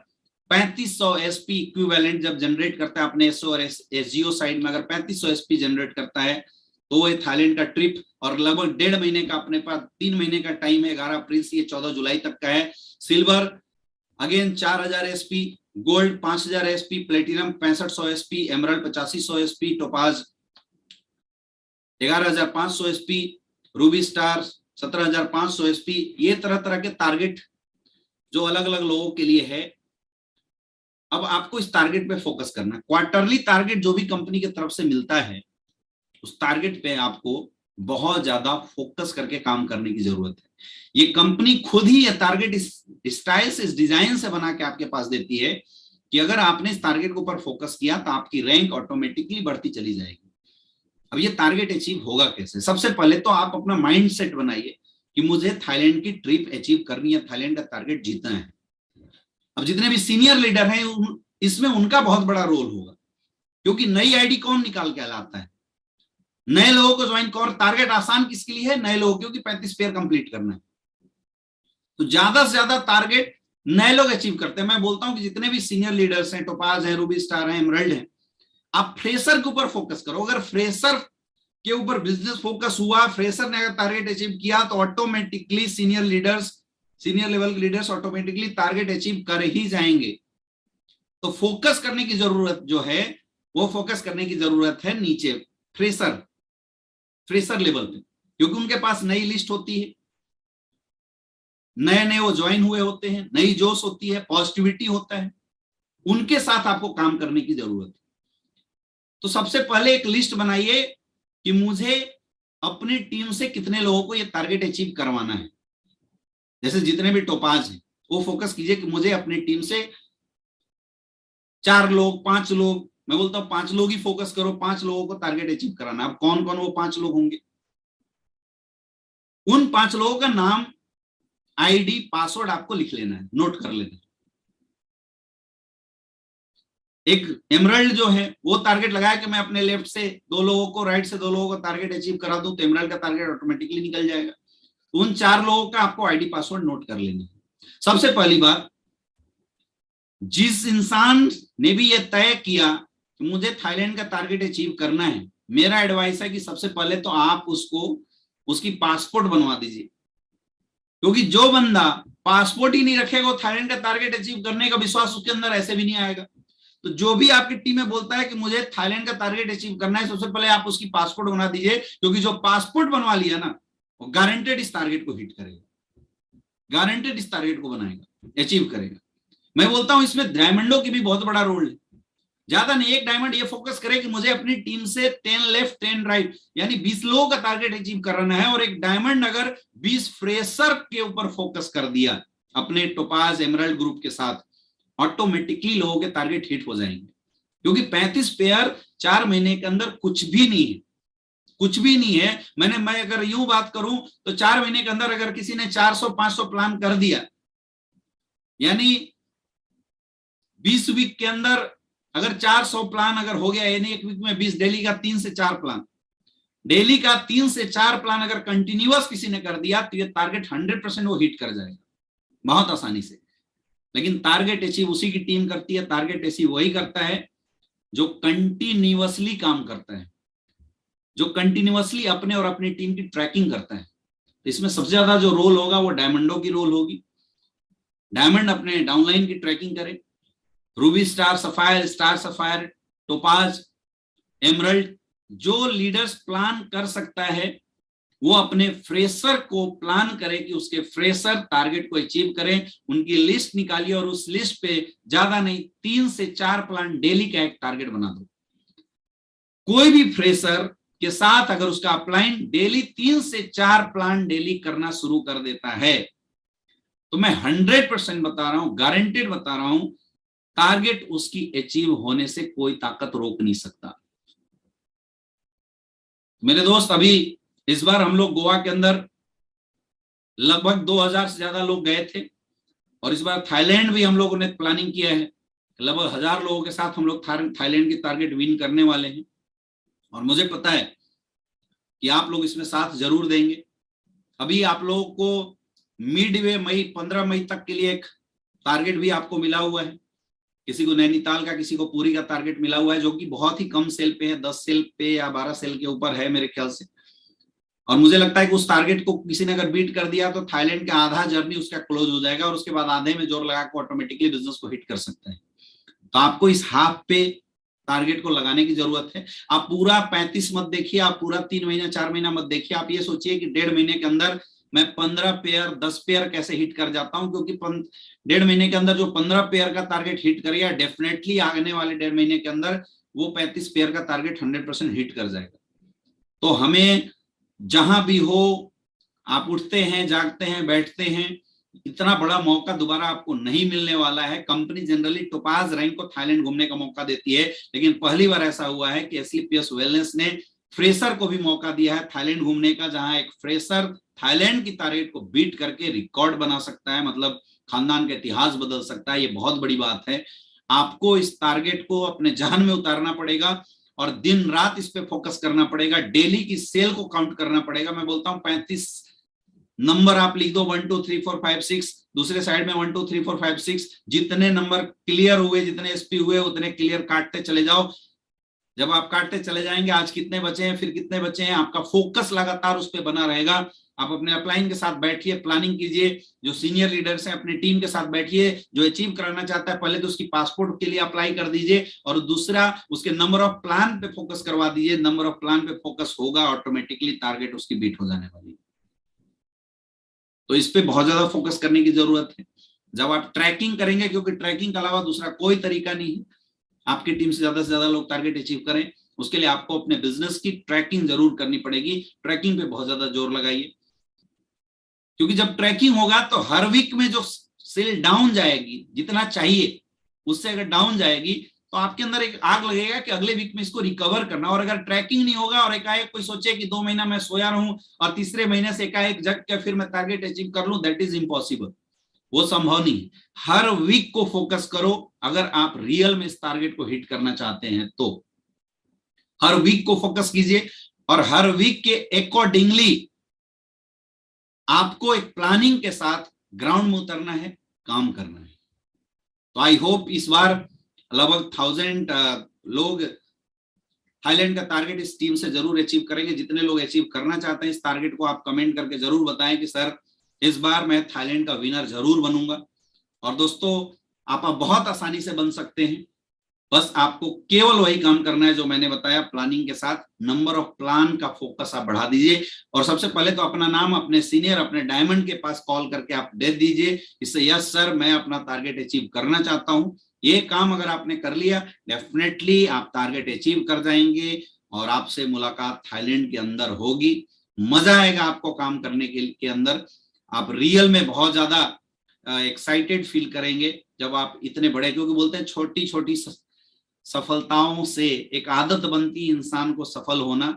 3500 एसपी इक्विवेलेंट जब जनरेट करता है अपने एसओ और एसजीओ साइड में, अगर 3500 एसपी जनरेट करता है तो वो थाईलैंड का ट्रिप, और लगभग 1.5 महीने का अपने पास 3 महीने का टाइम है, 11 अप्रैल से 14 जुलाई तक का है। Silver again 4000 SP, gold 5000 SP, platinum 6500 SP, emerald 8500 SP, topaz 11500 SP, Ruby star 17500 SP. ये तरह तरह के टारगेट जो अलग अलग लोगों के लिए है। अब आपको इस टारगेट पे फोकस करना है। क्वार्टरली टारगेट जो भी कंपनी की तरफ से मिलता है, उस टारगेट पे आपको बहुत ज्यादा फोकस करके काम करने की जरूरत है। ये कंपनी खुद ही ये टारगेट इस स्टाइल से, इस डिजाइन से बना के आपके पास देती है कि अगर आपने इस टारगेट के ऊपर फोकस किया तो आपकी रैंक ऑटोमेटिकली बढ़ती चली जाएगी। अब ये टारगेट अचीव होगा कैसे? सबसे पहले तो आप अपना माइंड सेट बनाइए कि मुझे थाईलैंड की ट्रिप अचीव करनी है, थाईलैंड का टारगेट जीतना है। अब जितने भी सीनियर लीडर हैं इसमें उनका बहुत बड़ा रोल होगा, क्योंकि नई आईडी कौन निकाल के लाता है? नए लोगों को ज्वाइन कर। टारगेट आसान किसके लिए है? नए लोगों, क्योंकि 35 पेयर कंप्लीट करना है। तो ज्यादा से ज्यादा टारगेट नए लोग अचीव करते हैं। मैं बोलता हूं कि जितने भी सीनियर लीडर्स हैं, टोपाज है, रूबी स्टार है, एमरल्ड है, आप फ्रेशर के ऊपर फोकस करो। अगर फ्रेशर के ऊपर बिजनेस फोकस हुआ, फ्रेशर ने अगर टारगेट अचीव किया, तो automatically senior leaders, senior level leaders automatically target achieve कर ही जाएंगे। तो फोकस करने की जरूरत जो है, वो फोकस करने की जरूरत है नीचे फ्रेशर लेवल पे, क्योंकि उनके पास नई लिस्ट होती है, नए नए वो ज्वाइन हुए होते हैं, नई जोश होती है, पॉजिटिविटी होता है। उनके साथ आपको काम करने की जरूरत है। तो सबसे पहले एक लिस्ट बनाइए कि मुझे अपनी टीम से कितने लोगों को ये टारगेट अचीव करवाना है। जैसे जितने भी टोपाज हैं, वो फोकस कीजिए कि मुझे अपनी टीम से 4 लोग, 5 लोग, मैं बोलता हूं 5 लोग ही फोकस करो, 5 लोगों को टारगेट अचीव कराना। अब कौन कौन वो 5 लोग होंगे? उन 5 लोगों का नाम, आईडी, पासवर्ड आपको लिख लेना है, नोट कर लेना है। एक एमरल्ड जो है वो टारगेट लगाया कि मैं अपने लेफ्ट से 2 लोगों को, राइट से 2 लोगों को टारगेट अचीव करा दूं, तो एमरल्ड का टारगेट ऑटोमेटिकली निकल जाएगा। उन 4 लोगों का आपको आईडी पासवर्ड नोट कर लेना है। सबसे पहली बात, जिस इंसान ने भी ये तय किया कि मुझे थाईलैंड का टारगेट अचीव करना है, मेरा एडवाइस है कि सबसे पहले तो आप उसको उसकी पासपोर्ट बनवा दीजिए। क्योंकि जो बंदा पासपोर्ट ही नहीं रखेगा, थाईलैंड का टारगेट अचीव करने का विश्वास उसके अंदर ऐसे भी नहीं आएगा। तो जो भी आपकी टीम में बोलता है कि मुझे थाईलैंड का टारगेट अचीव करना है, सबसे पहले आप उसकी पासपोर्ट बना दीजिए, क्योंकि जो पासपोर्ट बनवा लिया ना, वो गारंटेड इस टारगेट को हिट करेगा, गारंटेड इस टारगेट को बनाएगा, अचीव करेगा। मैं बोलता हूं इसमें डायमंडों की भी बहुत बड़ा रोल है। ज्यादा नहीं, एक डायमंड ये फोकस करे कि मुझे अपनी टीम से 10 लेफ्ट 10 राइट यानी 20 लोगों का टारगेट अचीव करना है। और एक डायमंड अगर 20 फ्रेशर के ऊपर फोकस कर दिया अपने टोपाज एमरल्ड ग्रुप के साथ, ऑटोमेटिकली लोगों के टारगेट हिट हो जाएंगे। क्योंकि 35 पेयर 4 महीने के अंदर कुछ भी नहीं है, कुछ भी नहीं है। मैं अगर यूं बात करूं तो 4 महीने के अंदर अगर किसी ने 400-500 प्लान कर दिया, यानी 20 वीक के अंदर अगर 400 प्लान अगर हो गया, यानी एक वीक में 20, डेली का 3 से 4 प्लान, डेली का 3 से 4 प्लान अगर कंटिन्यूअस किसी ने कर दिया, तो ये टारगेट 100% वो हिट कर जाएगा बहुत आसानी से। लेकिन टारगेट अचीव उसी की टीम करती है, टारगेट अचीव वही करता है जो कंटिन्यूअसली काम करता है, जो कंटिन्यूअसली अपने और अपनी टीम की ट्रैकिंग करता है। तो इसमें सबसे ज्यादा जो रोल होगा वो डायमंडों की रोल होगी। डायमंड अपने डाउनलाइन की ट्रैकिंग करे। Ruby star sapphire, topaz, emerald, जो लीडर्स प्लान कर सकता है वो अपने फ्रेशर को प्लान करे कि उसके फ्रेशर टारगेट को अचीव करें। उनकी लिस्ट निकालिए और उस लिस्ट पे ज्यादा नहीं 3 से 4 प्लान डेली का एक टारगेट बना दो। कोई भी फ्रेशर के साथ अगर उसका अपलाइन डेली 3 से 4 प्लान डेली करना शुरू कर देता है, तो मैं 100% बता रहा हूं, गारंटेड बता रहा हूं, टारगेट उसकी अचीव होने से कोई ताकत रोक नहीं सकता। मेरे दोस्त, अभी इस बार हम लोग गोवा के अंदर लगभग 2000 से ज्यादा लोग गए थे, और इस बार थाईलैंड भी हम लोगों ने प्लानिंग किया है। लगभग 1000 लोगों के साथ हम लोग थाईलैंड की टारगेट विन करने वाले हैं। और मुझे पता है कि आप लोग इसमें साथ जरूर देंगे। अभी आप लोगों को मिड वे मई 15 मई तक के लिए एक टारगेट भी आपको मिला हुआ है किसी को नैनीताल का, किसी को पुरी का टारगेट मिला हुआ है, जो कि बहुत ही कम सेल पे है, 10 सेल पे या 12 सेल के ऊपर है मेरे ख्याल से। और मुझे लगता है कि उस टारगेट को किसी ने अगर बीट कर दिया तो थाईलैंड का आधा जर्नी उसका क्लोज हो जाएगा और उसके बाद आधे में जोर लगा के ऑटोमेटिकली बिजनेस को हिट कर सकते हैं। तो आपको इस हाफ पे टारगेट को लगाने की जरूरत है। आप पूरा 35 मत देखिए, आप पूरा 3 महीना 4 महीना मत देखिए। आप ये सोचिए कि 1.5 महीने के अंदर मैं 15 पेयर 10 पेयर कैसे हिट कर जाता हूं, क्योंकि 1.5 महीने के अंदर जो 15 पेयर का टारगेट हिट करेगा, डेफिनेटली आने वाले 1.5 महीने के अंदर वो 35 पेयर का टारगेट 100% हिट कर जाएगा। तो हमें जहां भी हो, आप उठते हैं, जागते हैं, बैठते हैं, इतना बड़ा मौका दोबारा आपको नहीं मिलने वाला है। कंपनी जनरली टोपाज रैंक को थाईलैंड घूमने का मौका देती है, लेकिन पहली बार ऐसा हुआ है कि एसलीपीएस वेलनेस ने फ्रेशर को भी मौका दिया है थाईलैंड घूमने का, जहां एक फ्रेशर थाईलैंड की टारगेट को बीट करके रिकॉर्ड बना सकता है, मतलब खानदान का इतिहास बदल सकता है। ये बहुत बड़ी बात है। आपको इस टारगेट को अपने जहन में उतारना पड़ेगा और दिन रात इस पे फोकस करना पड़ेगा। डेली की सेल को काउंट करना पड़ेगा। मैं बोलता हूं 35 नंबर आप लिख दो, 1 2 3 4 5 6, दूसरे साइड में 1 2 3 4 5 6, जितने नंबर क्लियर हुए, जितने एसपी हुए, उतने क्लियर काटते चले जाओ। जब आप काटते चले जाएंगे, आज कितने बचे हैं, फिर कितने बचे हैं, आपका फोकस लगातार उस पर बना रहेगा। आप अपने अपलाइन के साथ बैठिए, प्लानिंग कीजिए, जो सीनियर लीडर्स हैं अपनी टीम के साथ बैठिए। जो अचीव कराना चाहता है, पहले तो उसकी पासपोर्ट के लिए अप्लाई कर दीजिए, और दूसरा उसके नंबर ऑफ प्लान पे फोकस करवा दीजिए। नंबर ऑफ प्लान पे फोकस होगा, ऑटोमेटिकली टारगेट उसकी बीट हो जाने वाली है। तो इस पे बहुत ज्यादा फोकस करने की जरूरत है। जब आप ट्रैकिंग करेंगे, क्योंकि ट्रैकिंग के अलावा दूसरा कोई तरीका नहीं है आपकी टीम से ज्यादा लोग टारगेट अचीव करें, उसके लिए आपको अपने बिजनेस की ट्रैकिंग जरूर करनी पड़ेगी। ट्रैकिंग पे बहुत ज्यादा जोर लगाइए, क्योंकि जब ट्रैकिंग होगा तो हर वीक में जो सेल डाउन जाएगी, जितना चाहिए उससे अगर डाउन जाएगी, तो आपके अंदर एक आग लगेगा कि अगले वीक में इसको रिकवर करना। और अगर ट्रैकिंग नहीं होगा और एकाएक कोई सोचे कि 2 महीना मैं सोया रहूं और तीसरे महीने से एकाएक जग के फिर मैं टारगेट अचीव कर लूं, दैट इज इम्पॉसिबल, वो संभव नहीं। हर वीक को फोकस करो अगर आप रियल में इस टारगेट को हिट करना चाहते हैं तो। हर वीक को फोकस कीजिए और हर वीक के अकॉर्डिंगली आपको एक प्लानिंग के साथ ग्राउंड में उतरना है, काम करना है। तो आई होप इस बार लगभग 1000 लोग थाईलैंड का टारगेट इस टीम से जरूर अचीव करेंगे। जितने लोग अचीव करना चाहते हैं इस टारगेट को, आप कमेंट करके जरूर बताएं कि सर इस बार मैं थाईलैंड का विनर जरूर बनूंगा। और दोस्तों, आप बहुत आसानी से बन सकते हैं। बस आपको केवल वही काम करना है जो मैंने बताया, प्लानिंग के साथ नंबर ऑफ प्लान का फोकस आप बढ़ा दीजिए। और सबसे पहले तो अपना नाम अपने सीनियर, अपने डायमंड के पास कॉल करके आप दे दीजिए, इससे यस सर मैं अपना टारगेट अचीव करना चाहता हूं। ये काम अगर आपने कर लिया, डेफिनेटली आप टारगेट अचीव कर जाएंगे और आपसे मुलाकात थाईलैंड के अंदर होगी। मजा आएगा आपको काम करने के अंदर। आप रियल में बहुत ज्यादा एक्साइटेड फील करेंगे जब आप इतने बड़े, क्योंकि बोलते हैं छोटी छोटी सफलताओं से एक आदत बनती है इंसान को सफल होना,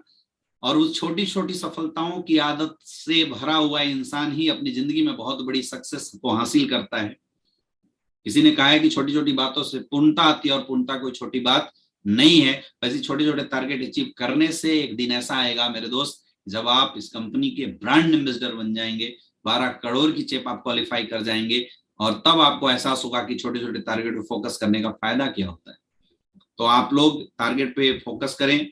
और उस छोटी छोटी सफलताओं की आदत से भरा हुआ इंसान ही अपनी जिंदगी में बहुत बड़ी सक्सेस को हासिल करता है। किसी ने कहा है कि छोटी छोटी बातों से पूर्णता आती है, और पूर्णता कोई छोटी बात नहीं है। वैसे छोटे छोटे टारगेट अचीव करने से एक दिन ऐसा आएगा मेरे दोस्त, जब आप इस कंपनी के ब्रांड एम्बेसडर बन जाएंगे, 12 करोड़ की चेप आप क्वालिफाई कर जाएंगे, और तब आपको एहसास होगा कि छोटे छोटे टारगेट पे फोकस करने का फायदा क्या होता है। तो आप लोग टारगेट पे फोकस करें,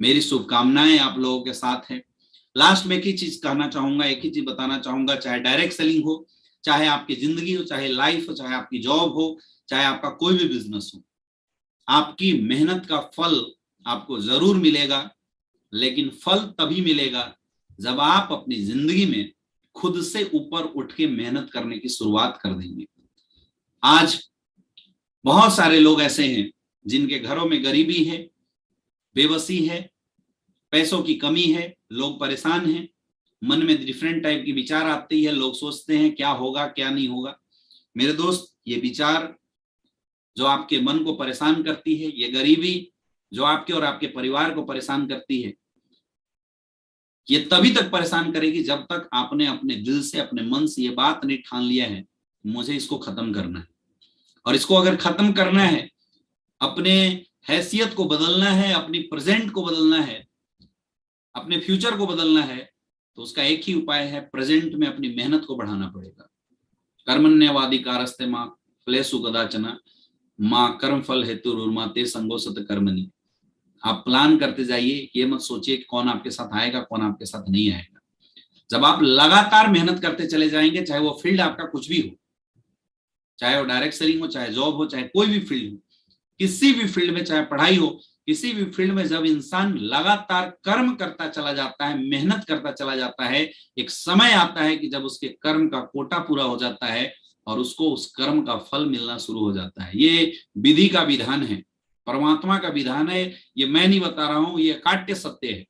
मेरी शुभकामनाएं आप लोगों के साथ है। लास्ट में एक ही चीज कहना चाहूंगा, एक ही चीज बताना चाहूंगा, चाहे डायरेक्ट सेलिंग हो, चाहे आपकी जिंदगी हो, चाहे लाइफ हो, चाहे आपकी जॉब हो, चाहे आपका कोई भी बिजनेस हो, आपकी मेहनत का फल आपको जरूर मिलेगा। लेकिन फल तभी मिलेगा जब आप अपनी जिंदगी में खुद से ऊपर उठ के मेहनत करने की शुरुआत कर देंगे। आज बहुत सारे लोग ऐसे हैं जिनके घरों में गरीबी है, बेबसी है, पैसों की कमी है, लोग परेशान हैं, मन में डिफरेंट टाइप की विचार आती है, लोग सोचते हैं क्या होगा क्या नहीं होगा। मेरे दोस्त, ये विचार जो आपके मन को परेशान करती है, ये गरीबी जो आपके और आपके परिवार को परेशान करती है, ये तभी तक परेशान करेगी जब तक आपने अपने दिल से, अपने मन से ये बात नहीं ठान लिया है मुझे इसको खत्म करना है। और इसको अगर खत्म करना है, अपने हैसियत को बदलना है, अपनी प्रेजेंट को बदलना है, अपने फ्यूचर को बदलना है, तो उसका एक ही उपाय है, प्रेजेंट में अपनी मेहनत को बढ़ाना पड़ेगा। कर्मण्यवाधिकारस्ते मां फलेषु कदाचन माँ कर्म फल हेतु रुर्मा ते संगो सत कर्मणि। आप प्लान करते जाइए, ये मत सोचिए कि कौन आपके साथ आएगा कौन आपके साथ नहीं आएगा। जब आप लगातार मेहनत करते चले जाएंगे, चाहे वो फील्ड आपका कुछ भी हो, चाहे वो डायरेक्ट सेलिंग हो, चाहे जॉब हो, चाहे कोई भी फील्ड हो, किसी भी फील्ड में, चाहे पढ़ाई हो, किसी भी फील्ड में जब इंसान लगातार कर्म करता चला जाता है, मेहनत करता चला जाता है, एक समय आता है कि जब उसके कर्म का कोटा पूरा हो जाता है और उसको उस कर्म का फल मिलना शुरू हो जाता है। ये विधि का विधान है, परमात्मा का विधान है, ये मैं नहीं बता रहा हूं, ये काट्य सत्य है।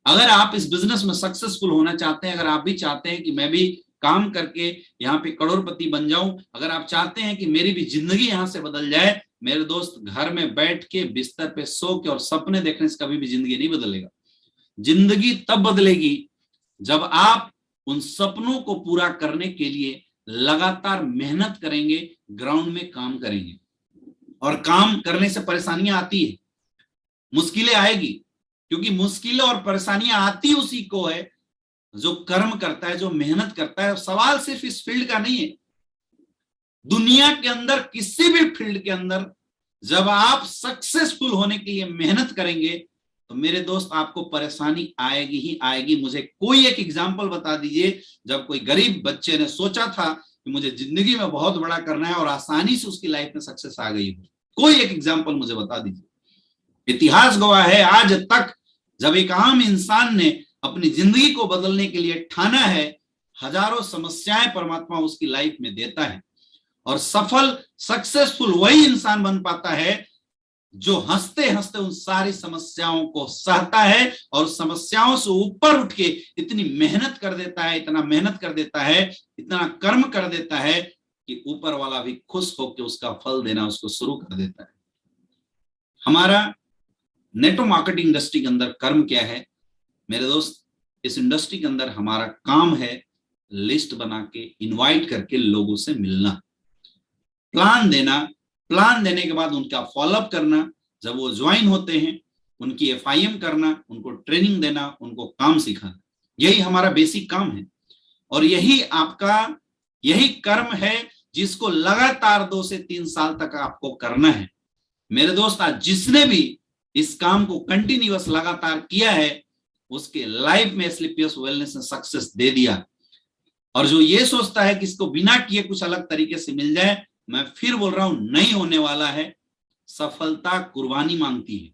अगर आप इस बिजनेस में सक्सेसफुल होना चाहते हैं, अगर आप भी चाहते हैं कि मैं भी काम करके यहाँ पे करोड़पति बन जाऊं, अगर आप चाहते हैं कि मेरी भी जिंदगी यहां से बदल जाए, मेरे दोस्त, घर में बैठ के बिस्तर पे सो के और सपने देखने से कभी भी जिंदगी नहीं बदलेगा। जिंदगी तब बदलेगी जब आप उन सपनों को पूरा करने के लिए लगातार मेहनत करेंगे, ग्राउंड में काम करेंगे। और काम करने से परेशानियां आती है, मुश्किलें आएगी, क्योंकि मुश्किलें और परेशानियां आती उसी को है जो कर्म करता है, जो मेहनत करता है। सवाल सिर्फ इस फील्ड का नहीं है, दुनिया के अंदर किसी भी फील्ड के अंदर जब आप सक्सेसफुल होने के लिए मेहनत करेंगे तो मेरे दोस्त आपको परेशानी आएगी ही आएगी। मुझे कोई एक एग्जांपल बता दीजिए जब कोई गरीब बच्चे ने सोचा था कि मुझे जिंदगी में बहुत बड़ा करना है और आसानी से उसकी लाइफ में सक्सेस आ गई हो। कोई एक एग्जांपल मुझे बता दीजिए। इतिहास गवाह है, आज तक जब एक आम इंसान ने अपनी जिंदगी को बदलने के लिए ठाना है, हजारों समस्याएं परमात्मा उसकी लाइफ में देता है। और सफल सक्सेसफुल वही इंसान बन पाता है जो हंसते हंसते उन सारी समस्याओं को सहता है और समस्याओं से ऊपर उठ के इतनी मेहनत कर देता है, इतना मेहनत कर देता है, इतना कर्म कर देता है कि ऊपर वाला भी खुश होकर उसका फल देना उसको शुरू कर देता है। हमारा नेटवर्क मार्केटिंग इंडस्ट्री के अंदर कर्म क्या है मेरे दोस्त? इस इंडस्ट्री के अंदर हमारा काम है लिस्ट बना के इनवाइट करके लोगों से मिलना, प्लान देना, प्लान देने के बाद उनका फॉलोअप करना, जब वो ज्वाइन होते हैं उनकी FIM करना, उनको ट्रेनिंग देना, उनको काम सिखाना। यही हमारा बेसिक काम है और यही कर्म है जिसको लगातार 2 से 3 साल तक आपको करना है। मेरे दोस्त, आज जिसने भी इस काम को कंटिन्यूअस लगातार किया है उसके लाइफ में एस्क्लेपियस वेलनेस ने सक्सेस दे दिया। और जो ये सोचता है कि इसको बिना किए कुछ अलग तरीके से मिल जाए, मैं फिर बोल रहा हूं, नहीं होने वाला है। सफलता कुर्बानी मांगती है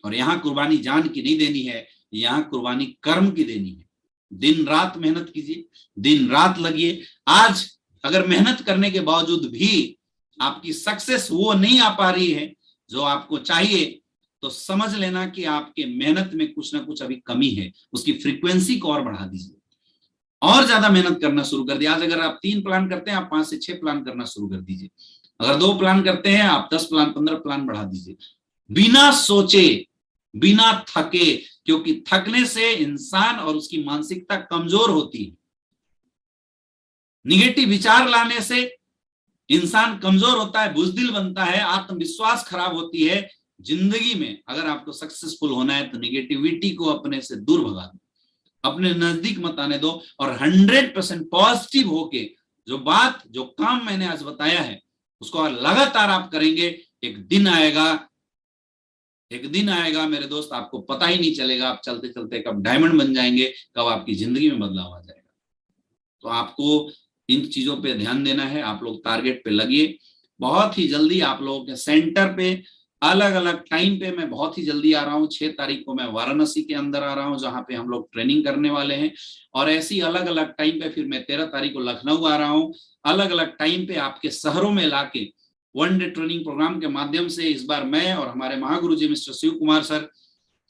और यहां कुर्बानी जान की नहीं देनी है, यहां कुर्बानी कर्म की देनी है। दिन रात मेहनत कीजिए, दिन रात लगिए। आज अगर मेहनत करने के बावजूद भी आपकी सक्सेस वो नहीं आ पा रही है जो आपको चाहिए, तो समझ लेना कि आपके मेहनत में कुछ ना कुछ अभी कमी है। उसकी फ्रीक्वेंसी को और बढ़ा दीजिए, और ज्यादा मेहनत करना शुरू कर दिया। आज अगर आप 3 प्लान करते हैं, आप 5 से 6 प्लान करना शुरू कर दीजिए। अगर 2 प्लान करते हैं, आप 10 प्लान 15 प्लान बढ़ा दीजिए, बिना सोचे, बिना थके, क्योंकि थकने से इंसान और उसकी मानसिकता कमजोर होती है। निगेटिव विचार लाने से इंसान कमजोर होता है, बुजदिल बनता है, आत्मविश्वास खराब होती है। जिंदगी में अगर आपको सक्सेसफुल होना है तो निगेटिविटी को अपने से दूर भगा दो, अपने नजदीक मत आने दो और 100% पॉजिटिव होके जो काम मैंने आज बताया है उसको लगातार आप करेंगे। एक दिन आएगा मेरे दोस्त, आपको पता ही नहीं चलेगा, आप चलते चलते कब डायमंड बन जाएंगे, कब आपकी जिंदगी में बदलाव आ जाएगा। तो आपको इन चीजों पे ध्यान देना है। आप लोग टारगेट पे लगिए। बहुत ही जल्दी आप लोगों के सेंटर पे अलग अलग टाइम पे मैं बहुत ही जल्दी आ रहा हूँ। 6 तारीख को मैं वाराणसी के अंदर आ रहा हूँ जहां पे हम लोग ट्रेनिंग करने वाले हैं, और ऐसी अलग अलग टाइम पे फिर मैं 13 तारीख को लखनऊ आ रहा हूँ। अलग अलग टाइम पे आपके शहरों में लाके 1 डे ट्रेनिंग प्रोग्राम के माध्यम से इस बार मैं और हमारे महागुरु जी मिस्टर शिव कुमार सर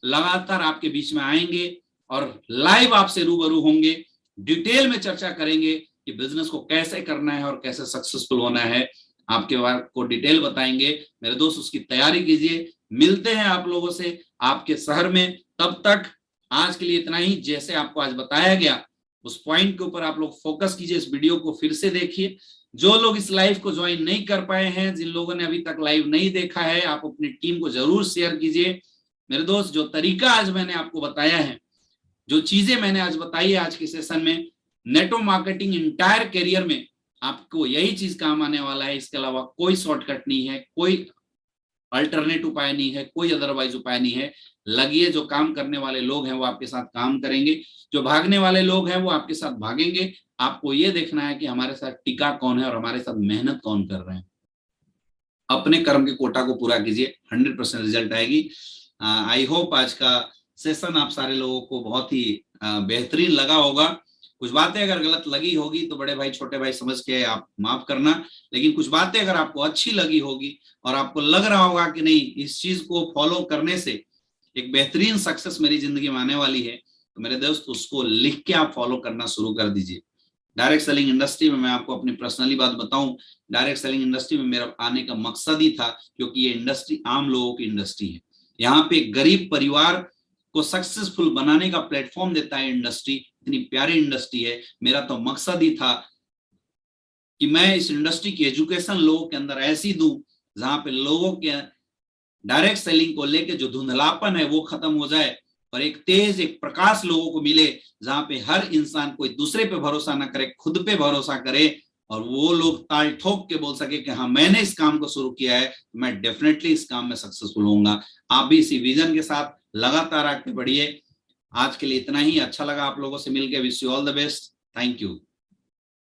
लगातार आपके बीच में आएंगे और लाइव आपसे रूबरू होंगे। डिटेल में चर्चा करेंगे कि बिजनेस को कैसे करना है और कैसे सक्सेसफुल होना है, आपके बारे को डिटेल बताएंगे। मेरे दोस्त, उसकी तैयारी कीजिए। मिलते हैं आप लोगों से आपके शहर में। तब तक आज के लिए इतना ही। जैसे आपको आज बताया गया उस पॉइंट के ऊपर आप लोग फोकस कीजिए। इस वीडियो को फिर से देखिए। जो लोग इस लाइव को ज्वाइन नहीं कर पाए हैं, जिन लोगों ने अभी तक लाइव नहीं देखा है, आप अपनी टीम को जरूर शेयर कीजिए। मेरे दोस्त, जो तरीका आज मैंने आपको बताया है, जो चीजें मैंने आज बताई है आज के सेशन में, नेटवर्क मार्केटिंग इंटायर करियर में आपको यही चीज काम आने वाला है, इसके अलावा कोई शॉर्टकट नहीं है, कोई अल्टरनेट उपाय नहीं है, कोई अदरवाइज उपाय नहीं है। लगिए, जो काम करने वाले लोग हैं वो आपके साथ काम करेंगे, जो भागने वाले लोग हैं वो आपके साथ भागेंगे। आपको ये देखना है कि हमारे साथ टिका कौन है और हमारे साथ मेहनत कौन कर रहे हैं। अपने कर्म के कोटा को पूरा कीजिए, 100% रिजल्ट आएगी। आई होप आज का सेशन आप सारे लोगों को बहुत ही बेहतरीन लगा होगा। कुछ बातें अगर गलत लगी होगी तो बड़े भाई छोटे भाई समझ के आप माफ करना, लेकिन कुछ बातें अगर आपको अच्छी लगी होगी और आपको लग रहा होगा कि नहीं, इस चीज को फॉलो करने से एक बेहतरीन सक्सेस मेरी जिंदगी में आने वाली है, तो मेरे दोस्त उसको लिख के आप फॉलो करना शुरू कर दीजिए। डायरेक्ट सेलिंग इंडस्ट्री में मैं आपको अपनी पर्सनली बात बताऊं, डायरेक्ट सेलिंग इंडस्ट्री में मेरा आने का मकसद ही था, क्योंकि ये इंडस्ट्री आम लोगों की इंडस्ट्री है। यहाँ पे गरीब परिवार को सक्सेसफुल बनाने का प्लेटफॉर्म देता है इंडस्ट्री, इतनी प्यारी इंडस्ट्री है। मेरा तो मकसद ही था कि मैं इस इंडस्ट्री की एजुकेशन लोगों के अंदर ऐसी दूं जहां पे लोगों के डायरेक्ट सेलिंग को लेके जो धुंधलापन है वो खत्म हो जाए और एक तेज, एक प्रकाश लोगों को मिले, जहां पे हर इंसान कोई दूसरे पे भरोसा ना करे, खुद पे भरोसा करे, और वो लोग ताल ठोक के बोल सके कि हाँ मैंने इस काम को शुरू किया है, मैं डेफिनेटली इस काम में सक्सेसफुल होऊंगा। आप भी इसी विजन के साथ लगातार आगे बढ़िए। आज के लिए इतना ही। अच्छा लगा आप लोगों से मिलकर। Wish you all the best. Thank you.